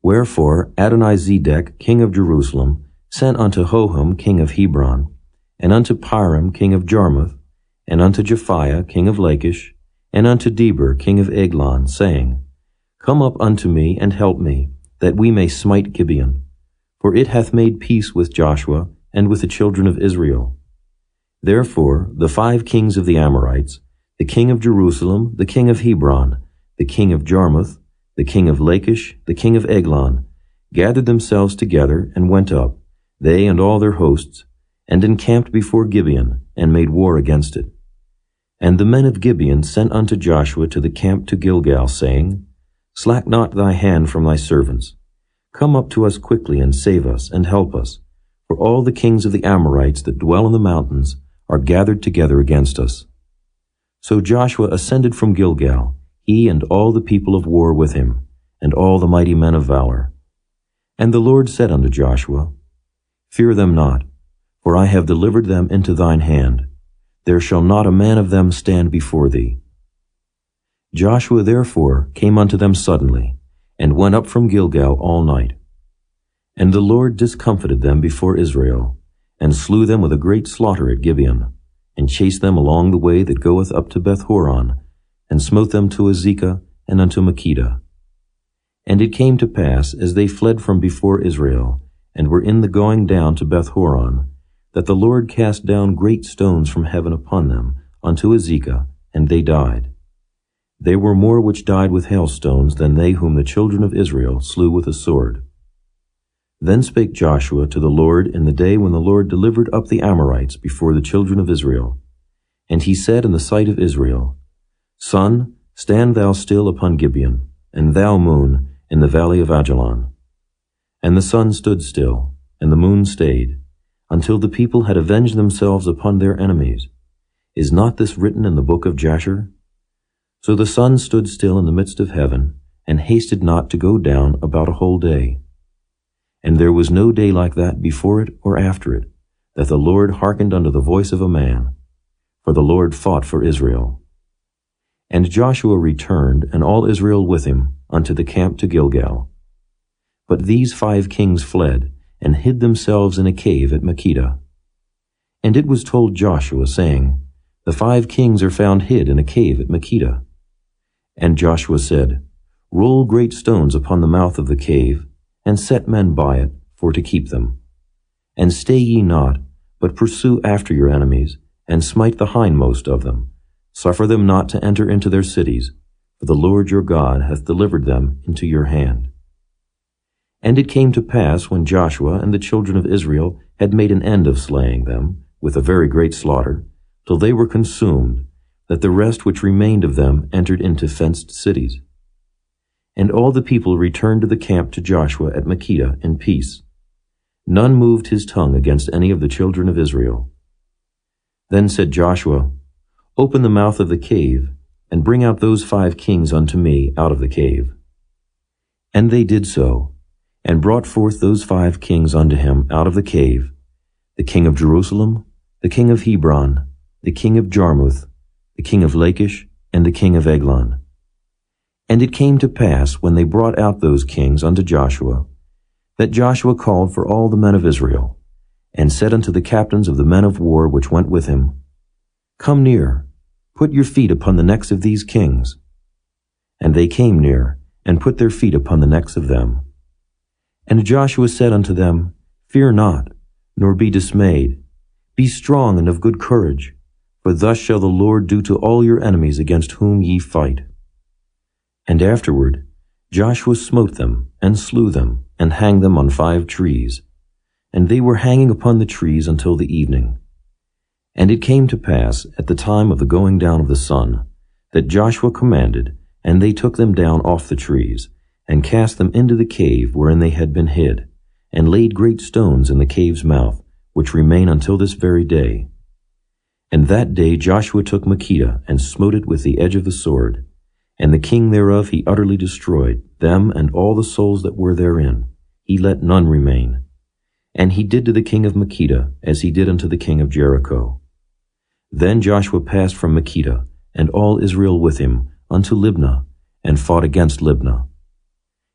Wherefore Adonizedek, king of Jerusalem, sent unto Hoham, king of Hebron, and unto Piram, king of Jarmuth, and unto Japhiah, king of Lachish, and unto Deber, king of Eglon, saying, Come up unto me, and help me, that we may smite Gibeon, for it hath made peace with Joshua, and with the children of Israel. Therefore the 5 kings of the Amorites, the king of Jerusalem, the king of Hebron, the king of Jarmuth, the king of Lachish, the king of Eglon, gathered themselves together, and went up, they and all their hosts, and encamped before Gibeon, and made war against it. And the men of Gibeon sent unto Joshua to the camp to Gilgal, saying, Slack not thy hand from thy servants. Come up to us quickly, and save us, and help us, for all the kings of the Amorites that dwell in the mountains are gathered together against us. So Joshua ascended from Gilgal, he and all the people of war with him, and all the mighty men of valor. And the Lord said unto Joshua, Fear them not, for I have delivered them into thine hand. There shall not a man of them stand before thee. Joshua therefore came unto them suddenly, and went up from Gilgal all night. And the Lord discomfited them before Israel, and slew them with a great slaughter at Gibeon, and chased them along the way that goeth up to Beth-horon, and smote them to Azekah and unto Makkedah. And it came to pass, as they fled from before Israel, and were in the going down to Beth-horon, that the Lord cast down great stones from heaven upon them, unto Azekah, and they died. There were more which died with hailstones than they whom the children of Israel slew with a sword. Then spake Joshua to the Lord in the day when the Lord delivered up the Amorites before the children of Israel. And he said in the sight of Israel, Sun, stand thou still upon Gibeon, and thou, moon, in the valley of Ajalon. And the sun stood still, and the moon stayed, until the people had avenged themselves upon their enemies. Is not this written in the book of Jasher? So the sun stood still in the midst of heaven, and hasted not to go down about a whole day. And there was no day like that before it or after it, that the Lord hearkened unto the voice of a man, for the Lord fought for Israel. And Joshua returned, and all Israel with him, unto the camp to Gilgal. But these 5 kings fled, and hid themselves in a cave at Makkedah. And it was told Joshua, saying, The 5 kings are found hid in a cave at Makkedah. And Joshua said, Roll great stones upon the mouth of the cave, and set men by it, for to keep them. And stay ye not, but pursue after your enemies, and smite the hindmost of them. Suffer them not to enter into their cities, for the Lord your God hath delivered them into your hand. And it came to pass, when Joshua and the children of Israel had made an end of slaying them, with a very great slaughter, till they were consumed, that the rest which remained of them entered into fenced cities. And all the people returned to the camp to Joshua at Makkedah in peace. None moved his tongue against any of the children of Israel. Then said Joshua, Open the mouth of the cave, and bring out those 5 kings unto me out of the cave. And they did so, and brought forth those 5 kings unto him out of the cave, the king of Jerusalem, the king of Hebron, the king of Jarmuth, the king of Lachish, and the king of Eglon. And it came to pass, when they brought out those kings unto Joshua, that Joshua called for all the men of Israel, and said unto the captains of the men of war which went with him, Come near, put your feet upon the necks of these kings. And And they came near, and put their feet upon the necks of them. And Joshua said unto them, Fear not, nor be dismayed. Be strong and of good courage, for thus shall the Lord do to all your enemies against whom ye fight. And afterward Joshua smote them, and slew them, and hanged them on 5 trees. And they were hanging upon the trees until the evening. And it came to pass, at the time of the going down of the sun, that Joshua commanded, and they took them down off the trees, and cast them into the cave wherein they had been hid, and laid great stones in the cave's mouth, which remain until this very day. And that day Joshua took Makkedah, and smote it with the edge of the sword, and the king thereof he utterly destroyed, them and all the souls that were therein. He let none remain. And he did to the king of Makkedah as he did unto the king of Jericho. Then Joshua passed from Makkedah, and all Israel with him, unto Libnah, and fought against Libnah.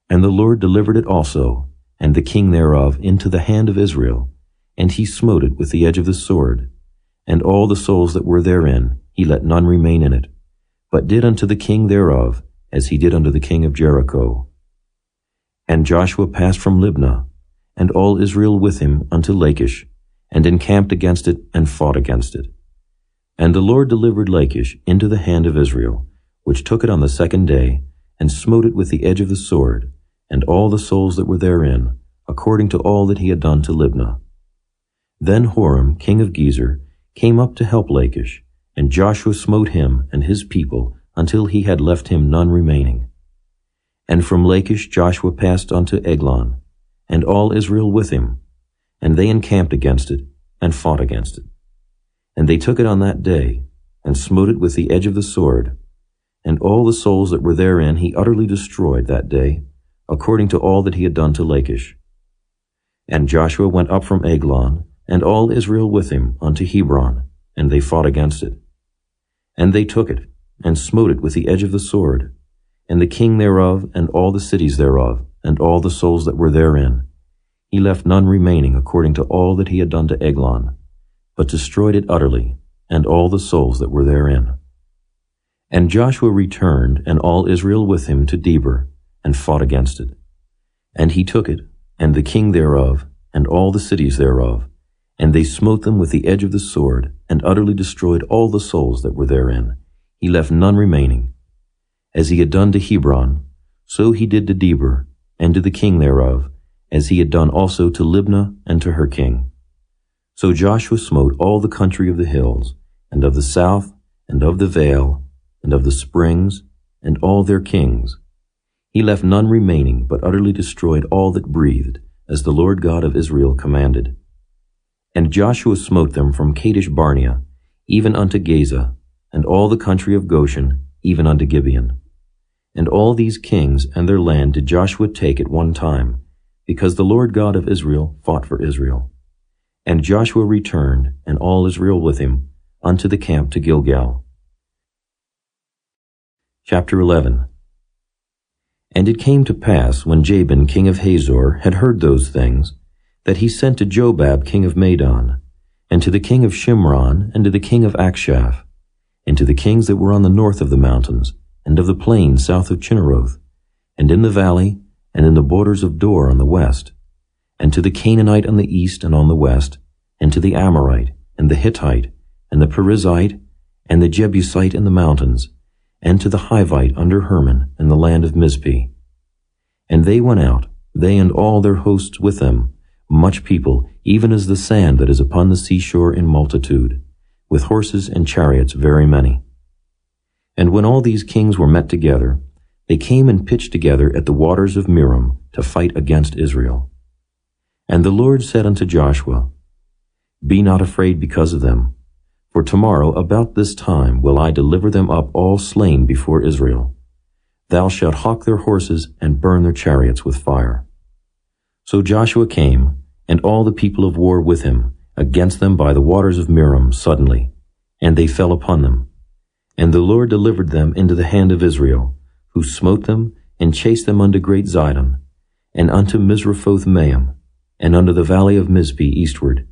And the Lord delivered it also, and the king thereof, into the hand of Israel, and he smote it with the edge of the sword. And all the souls that were therein, he let none remain in it, but did unto the king thereof, as he did unto the king of Jericho. And Joshua passed from Libnah, and all Israel with him, unto Lachish, and encamped against it, and fought against it. And the Lord delivered Lachish into the hand of Israel, which took it on the 2nd day, and smote it with the edge of the sword, and all the souls that were therein, according to all that he had done to Libnah. Then Horam, king of Gezer, came up to help Lachish, and Joshua smote him and his people until he had left him none remaining. And from Lachish Joshua passed unto Eglon, and all Israel with him, and they encamped against it, and fought against it. And they took it on that day, and smote it with the edge of the sword, and all the souls that were therein he utterly destroyed that day, according to all that he had done to Lachish. And Joshua went up from Eglon, and all Israel with him, unto Hebron, and they fought against it. And they took it, and smote it with the edge of the sword, and the king thereof, and all the cities thereof, and all the souls that were therein. He left none remaining according to all that he had done to Eglon, but destroyed it utterly, and all the souls that were therein. And Joshua returned, and all Israel with him, to Debir, and fought against it. And he took it, and the king thereof, and all the cities thereof, and they smote them with the edge of the sword, and utterly destroyed all the souls that were therein. He left none remaining. As he had done to Hebron, so he did to Debir, and to the king thereof, as he had done also to Libnah and to her king. So Joshua smote all the country of the hills, and of the south, and of the vale, and of the springs, and all their kings. He left none remaining, but utterly destroyed all that breathed, as the Lord God of Israel commanded. And Joshua smote them from Kadesh Barnea, even unto Gaza, and all the country of Goshen, even unto Gibeon. And all these kings and their land did Joshua take at one time, because the Lord God of Israel fought for Israel. And Joshua returned, and all Israel with him, unto the camp to Gilgal. Chapter 11. And it came to pass, when Jabin king of Hazor had heard those things, that he sent to Jobab king of Madon, and to the king of Shimron, and to the king of Akshaph, and to the kings that were on the north of the mountains, and of the plain south of Chinneroth, and in the valley, and in the borders of Dor on the west, and to the Canaanite on the east and on the west, and to the Amorite, and the Hittite, and the Perizzite, and the Jebusite in the mountains, and to the Hivite under Hermon in the land of Mizpeh. And they went out, they and all their hosts with them, much people, even as the sand that is upon the seashore in multitude, with horses and chariots very many. And when all these kings were met together, they came and pitched together at the waters of Merom to fight against Israel. And the Lord said unto Joshua, Be not afraid because of them, for tomorrow about this time will I deliver them up all slain before Israel. Thou shalt hawk their horses and burn their chariots with fire. So Joshua came, and all the people of war with him, against them by the waters of Merom suddenly, and they fell upon them. And the Lord delivered them into the hand of Israel, who smote them, and chased them unto great Zidon, and unto Misrephoth-Maim, and unto the valley of Mizpeh eastward.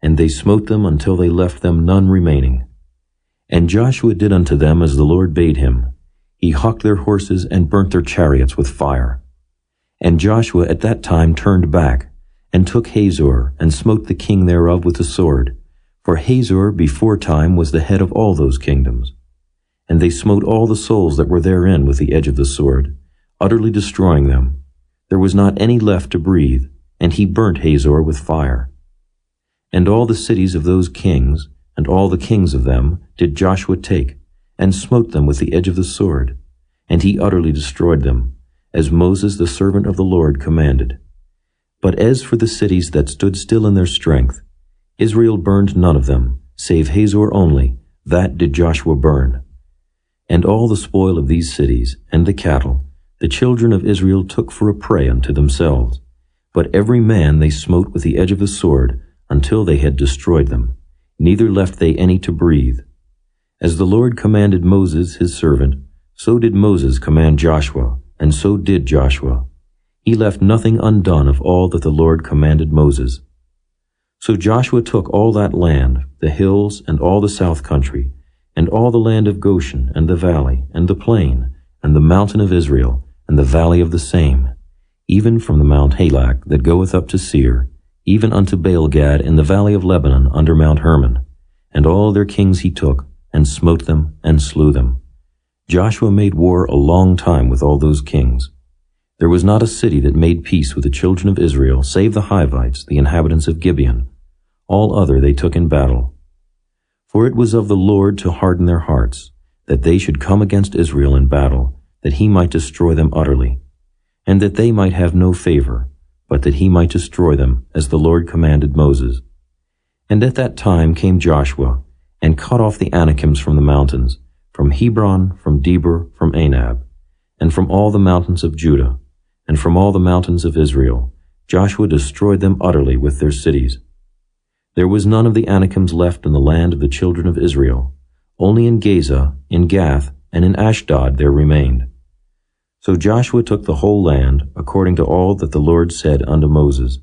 And they smote them until they left them none remaining. And Joshua did unto them as the Lord bade him. He hocked their horses and burnt their chariots with fire. And Joshua at that time turned back, and took Hazor, and smote the king thereof with the sword. For Hazor before time was the head of all those kingdoms. And they smote all the souls that were therein with the edge of the sword, utterly destroying them. There was not any left to breathe, and he burnt Hazor with fire. And all the cities of those kings, and all the kings of them, did Joshua take, and smote them with the edge of the sword. And he utterly destroyed them, as Moses the servant of the Lord commanded. But as for the cities that stood still in their strength, Israel burned none of them, save Hazor only, that did Joshua burn. And all the spoil of these cities, and the cattle, the children of Israel took for a prey unto themselves. But every man they smote with the edge of the sword, until they had destroyed them, neither left they any to breathe. As the Lord commanded Moses his servant, so did Moses command Joshua, and so did Joshua. He left nothing undone of all that the Lord commanded Moses. So Joshua took all that land, the hills, and all the south country, and all the land of Goshen, and the valley, and the plain, and the mountain of Israel, and the valley of the same, even from the Mount Halak that goeth up to Seir, even unto Baal-gad in the valley of Lebanon under Mount Hermon. And all their kings he took, and smote them, and slew them. Joshua made war a long time with all those kings. There was not a city that made peace with the children of Israel, save the Hivites, the inhabitants of Gibeon. All other they took in battle. For it was of the Lord to harden their hearts, that they should come against Israel in battle, that he might destroy them utterly, and that they might have no favor, but that he might destroy them, as the Lord commanded Moses. And at that time came Joshua, and cut off the Anakims from the mountains, from Hebron, from Debir, from Anab, and from all the mountains of Judah, and from all the mountains of Israel. Joshua destroyed them utterly with their cities. There was none of the Anakims left in the land of the children of Israel. Only in Gaza, in Gath, and in Ashdod there remained. So Joshua took the whole land, according to all that the Lord said unto Moses.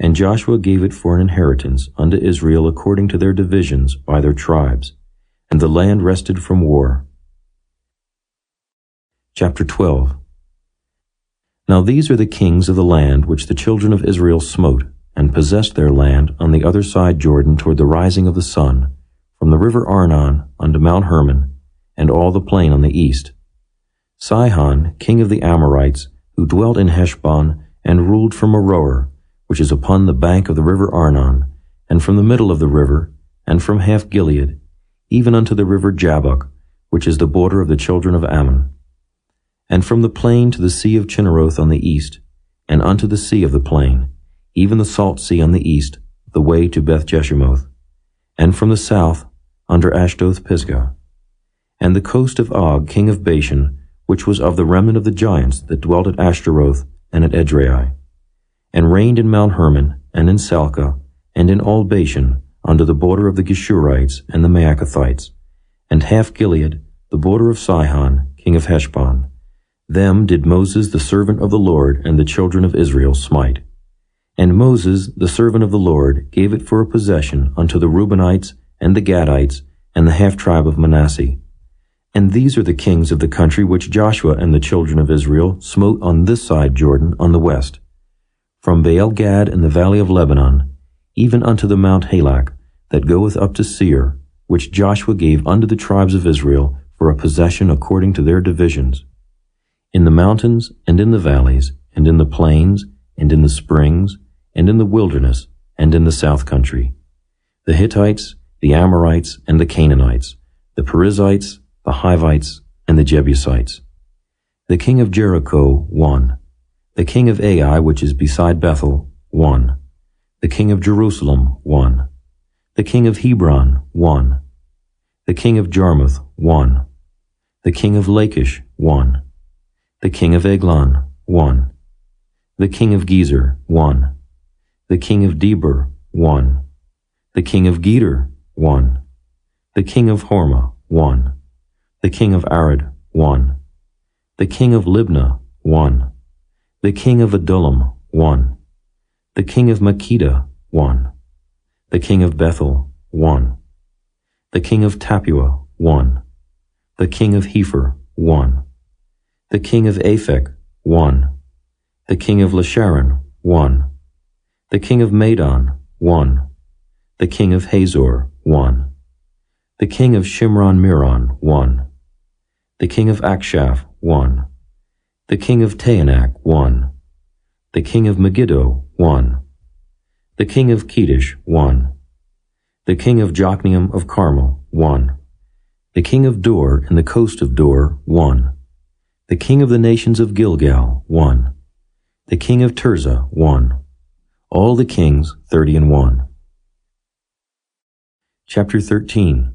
And Joshua gave it for an inheritance unto Israel according to their divisions by their tribes. And the land rested from war. Chapter 12. Now these are the kings of the land which the children of Israel smote, and possessed their land on the other side Jordan toward the rising of the sun, from the river Arnon unto Mount Hermon, and all the plain on the east. Sihon, king of the Amorites, who dwelt in Heshbon, and ruled from Aroer, which is upon the bank of the river Arnon, and from the middle of the river, and from half Gilead, even unto the river Jabbok, which is the border of the children of Ammon, and from the plain to the sea of Chinneroth on the east, and unto the sea of the plain, even the salt sea on the east, the way to Beth Jeshimoth, and from the south, under Ashdoth Pisgah, and the coast of Og, king of Bashan, which was of the remnant of the giants that dwelt at Ashtaroth and at Edrei, and reigned in Mount Hermon, and in Salcah, and in all Bashan, under the border of the Geshurites and the Maacathites, and half Gilead, the border of Sihon, king of Heshbon. Them did Moses the servant of the Lord and the children of Israel smite. And Moses the servant of the Lord gave it for a possession unto the Reubenites and the Gadites and the half-tribe of Manasseh. And these are the kings of the country which Joshua and the children of Israel smote on this side Jordan on the west, from Baal-gad in the valley of Lebanon, even unto the Mount Halak, that goeth up to Seir, which Joshua gave unto the tribes of Israel for a possession according to their divisions. In the mountains, and in the valleys, and in the plains, and in the springs, and in the wilderness, and in the south country, the Hittites, the Amorites, and the Canaanites, the Perizzites, the Hivites, and the Jebusites. The king of Jericho, 1. The king of Ai, which is beside Bethel, 1. The king of Jerusalem, 1. The king of Hebron, 1. The king of Jarmuth, 1. The king of Lachish, 1. The king of Eglon, 1. The king of Gezer, 1. The king of Debir, 1. The king of Geder, 1. The king of Hormah, 1. The king of Arad, 1. The king of Libnah, 1. The king of Adullam, 1. The king of Makkedah, 1. The king of Bethel, 1. The king of Tappuah, 1. The king of Hepher, 1. The king of Aphek, 1. The king of Lasharon, 1. The king of Madon, 1. The king of Hazor, 1. The king of Shimron-Meron, 1. The king of Akshaph, 1. The king of Taanach, 1. The king of Megiddo, 1. The king of Kedesh, 1. The king of Jokneam of Carmel, 1. The king of Dor in the coast of Dor, 1. The king of the nations of Gilgal, 1. The king of Tirzah, 1. All the kings, 30. Chapter 13.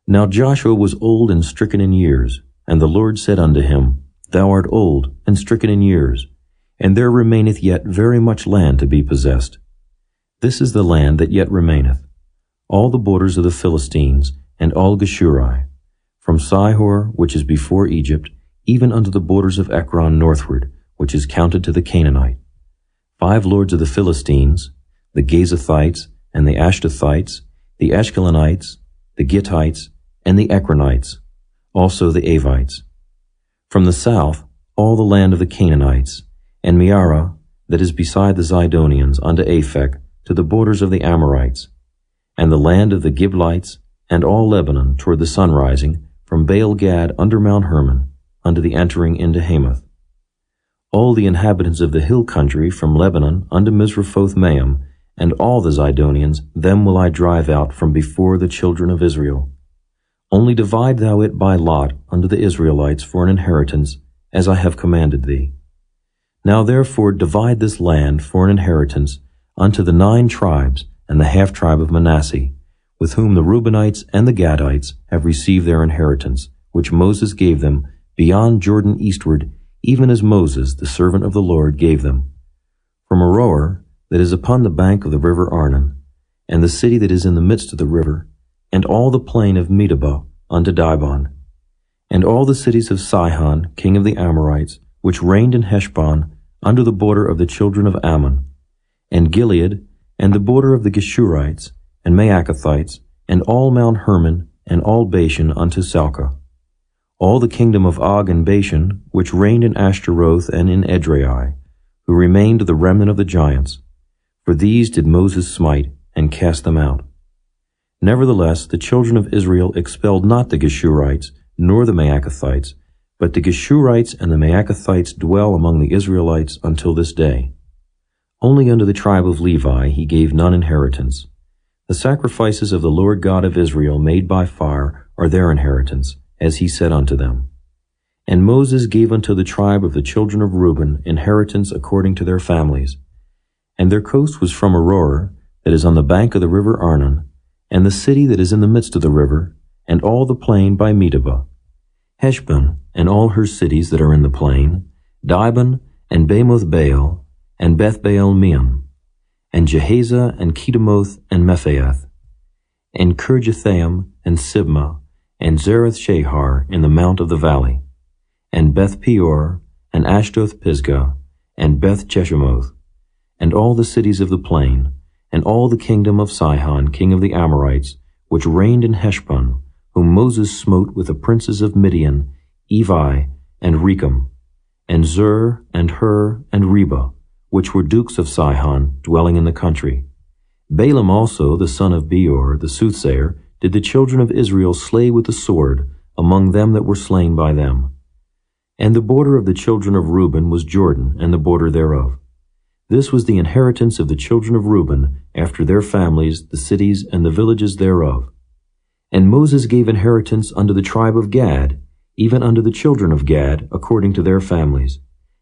Now Joshua was old and stricken in years, and the Lord said unto him, Thou art old and stricken in years, and there remaineth yet very much land to be possessed. This is the land that yet remaineth, all the borders of the Philistines, and all Geshuri, from Sihor, which is before Egypt, even unto the borders of Ekron northward, which is counted to the Canaanite. 5 lords of the Philistines, the Gazathites, and the Ashdothites, the Ashkelonites, the Gittites, and the Ekronites, also the Avites. From the south, all the land of the Canaanites, and Meara, that is beside the Zidonians, unto Aphek, to the borders of the Amorites, and the land of the Giblites, and all Lebanon toward the sunrising, from Baal-Gad under Mount Hermon, unto the entering into Hamath. All the inhabitants of the hill country from Lebanon unto Misrephoth-Maim, and all the Zidonians, them will I drive out from before the children of Israel. Only divide thou it by lot unto the Israelites for an inheritance, as I have commanded thee. Now therefore divide this land for an inheritance unto the 9 tribes and the half-tribe of Manasseh, with whom the Reubenites and the Gadites have received their inheritance, which Moses gave them beyond Jordan eastward, even as Moses, the servant of the Lord, gave them. From Aroer, that is upon the bank of the river Arnon, and the city that is in the midst of the river, and all the plain of Medeba unto Dibon, and all the cities of Sihon, king of the Amorites, which reigned in Heshbon, under the border of the children of Ammon, and Gilead, and the border of the Geshurites, and Maacathites, and all Mount Hermon, and all Bashan unto Salcah. All the kingdom of Og and Bashan, which reigned in Ashtaroth and in Edrei, who remained the remnant of the giants. For these did Moses smite, and cast them out. Nevertheless, the children of Israel expelled not the Geshurites, nor the Maacathites, but the Geshurites and the Maacathites dwell among the Israelites until this day. Only unto the tribe of Levi he gave none inheritance. The sacrifices of the Lord God of Israel made by fire are their inheritance, as he said unto them. And Moses gave unto the tribe of the children of Reuben inheritance according to their families. And their coast was from Aroer, that is on the bank of the river Arnon, and the city that is in the midst of the river, and all the plain by Medeba, Heshbon, and all her cities that are in the plain, Dibon, and Bamoth Baal, and Beth Baal Meon, and Jehaza, and Kedemoth, and Mephaath, and Kirjathaim, and Sibmah, and Zereth Shahar in the mount of the valley, and Beth Peor, and Ashdoth Pisgah, and Beth Jeshimoth, and all the cities of the plain, and all the kingdom of Sihon, king of the Amorites, which reigned in Heshbon, whom Moses smote with the princes of Midian, Evi, and Rechem, and Zur, and Hur, and Reba, which were dukes of Sihon, dwelling in the country. Balaam also, the son of Beor, the soothsayer, did the children of Israel slay with the sword among them that were slain by them. And the border of the children of Reuben was Jordan, and the border thereof. This was the inheritance of the children of Reuben, after their families, the cities, and the villages thereof. And Moses gave inheritance unto the tribe of Gad, even unto the children of Gad, according to their families.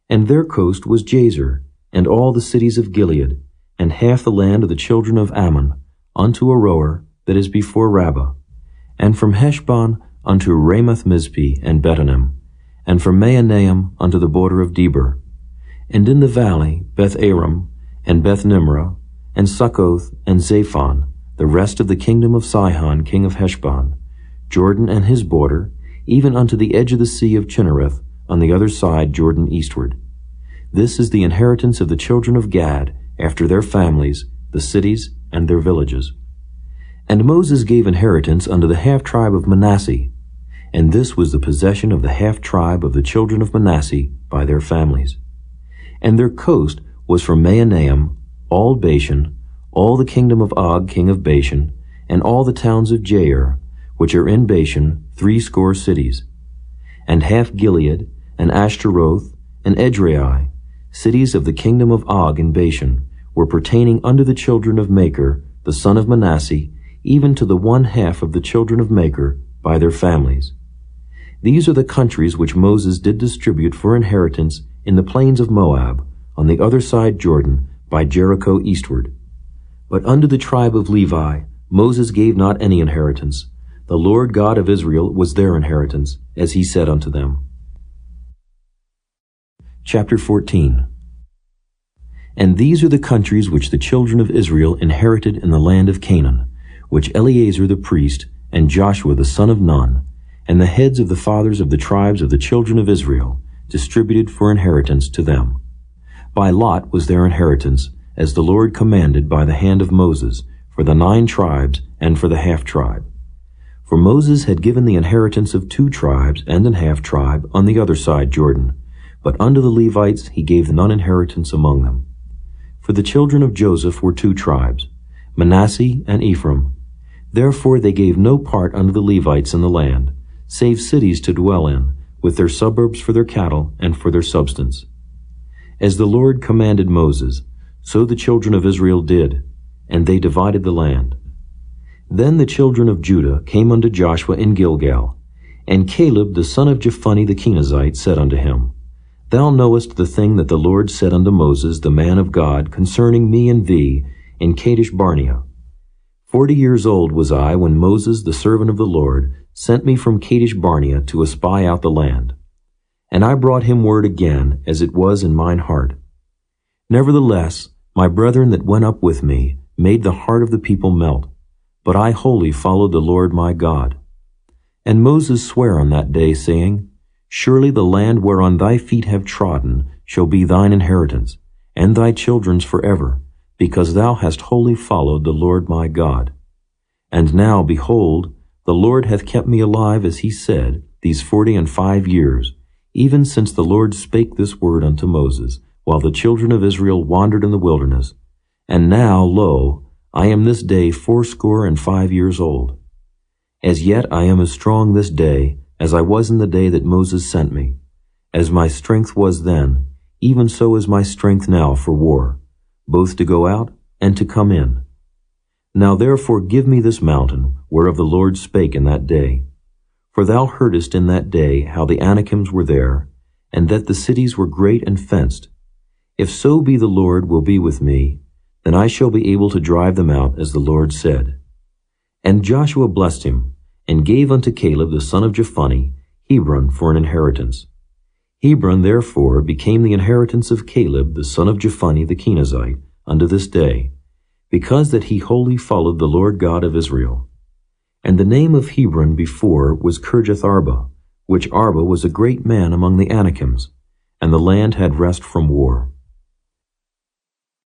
And their coast was Jazer, and all the cities of Gilead, and half the land of the children of Ammon, unto Aroer, that is before Rabbah, and from Heshbon unto Ramoth-Mizpeh and Betonim, and from Mahanaim unto the border of Debir, and in the valley Beth-aram, and Beth-nimrah, and Succoth, and Zaphon, the rest of the kingdom of Sihon, king of Heshbon, Jordan and his border, even unto the edge of the sea of Chinnereth, on the other side Jordan eastward. This is the inheritance of the children of Gad, after their families, the cities, and their villages. And Moses gave inheritance unto the half-tribe of Manasseh, and this was the possession of the half-tribe of the children of Manasseh by their families. And their coast was from Mahanaim, all Bashan, all the kingdom of Og king of Bashan, and all the towns of Jair, which are in Bashan, 80 cities, and half Gilead, and Ashtaroth, and Edrei, cities of the kingdom of Og in Bashan, were pertaining unto the children of Machir, the son of Manasseh, even to the 1/2 of the children of Machir by their families. These are the countries which Moses did distribute for inheritance in the plains of Moab, on the other side Jordan, by Jericho eastward. But unto the tribe of Levi Moses gave not any inheritance. The Lord God of Israel was their inheritance, as he said unto them. Chapter 14. And these are the countries which the children of Israel inherited in the land of Canaan, which Eleazar the priest, and Joshua the son of Nun, and the heads of the fathers of the tribes of the children of Israel, distributed for inheritance to them. By lot was their inheritance, as the Lord commanded by the hand of Moses, for the 9 tribes and for the half-tribe. For Moses had given the inheritance of 2 tribes and an half-tribe on the other side Jordan, but unto the Levites he gave none inheritance among them. For the children of Joseph were 2 tribes, Manasseh and Ephraim. Therefore they gave no part unto the Levites in the land, save cities to dwell in, with their suburbs for their cattle and for their substance. As the Lord commanded Moses, so the children of Israel did, and they divided the land. Then the children of Judah came unto Joshua in Gilgal, and Caleb the son of Jephunneh the Kenizzite said unto him, Thou knowest the thing that the Lord said unto Moses the man of God concerning me and thee in Kadesh Barnea. 40 years old was I when Moses the servant of the Lord sent me from Kadesh Barnea to espy out the land. And I brought him word again, as it was in mine heart. Nevertheless, my brethren that went up with me made the heart of the people melt, but I wholly followed the Lord my God. And Moses sware on that day, saying, Surely the land whereon thy feet have trodden shall be thine inheritance, and thy children's forever, because thou hast wholly followed the Lord my God. And now, behold, the Lord hath kept me alive, as he said, these 45 years, even since the Lord spake this word unto Moses, while the children of Israel wandered in the wilderness. And now, lo, I am this day 85 years old. As yet I am as strong this day as I was in the day that Moses sent me. As my strength was then, even so is my strength now for war, both to go out and to come in. Now therefore give me this mountain, whereof the Lord spake in that day. For thou heardest in that day how the Anakims were there, and that the cities were great and fenced. If so be the Lord will be with me, then I shall be able to drive them out, as the Lord said. And Joshua blessed him, and gave unto Caleb the son of Jephunneh Hebron for an inheritance. Hebron therefore became the inheritance of Caleb the son of Jephunneh the Kenizzite unto this day, because that he wholly followed the Lord God of Israel. And the name of Hebron before was Kirjath-arba, which Arba was a great man among the Anakims, and the land had rest from war.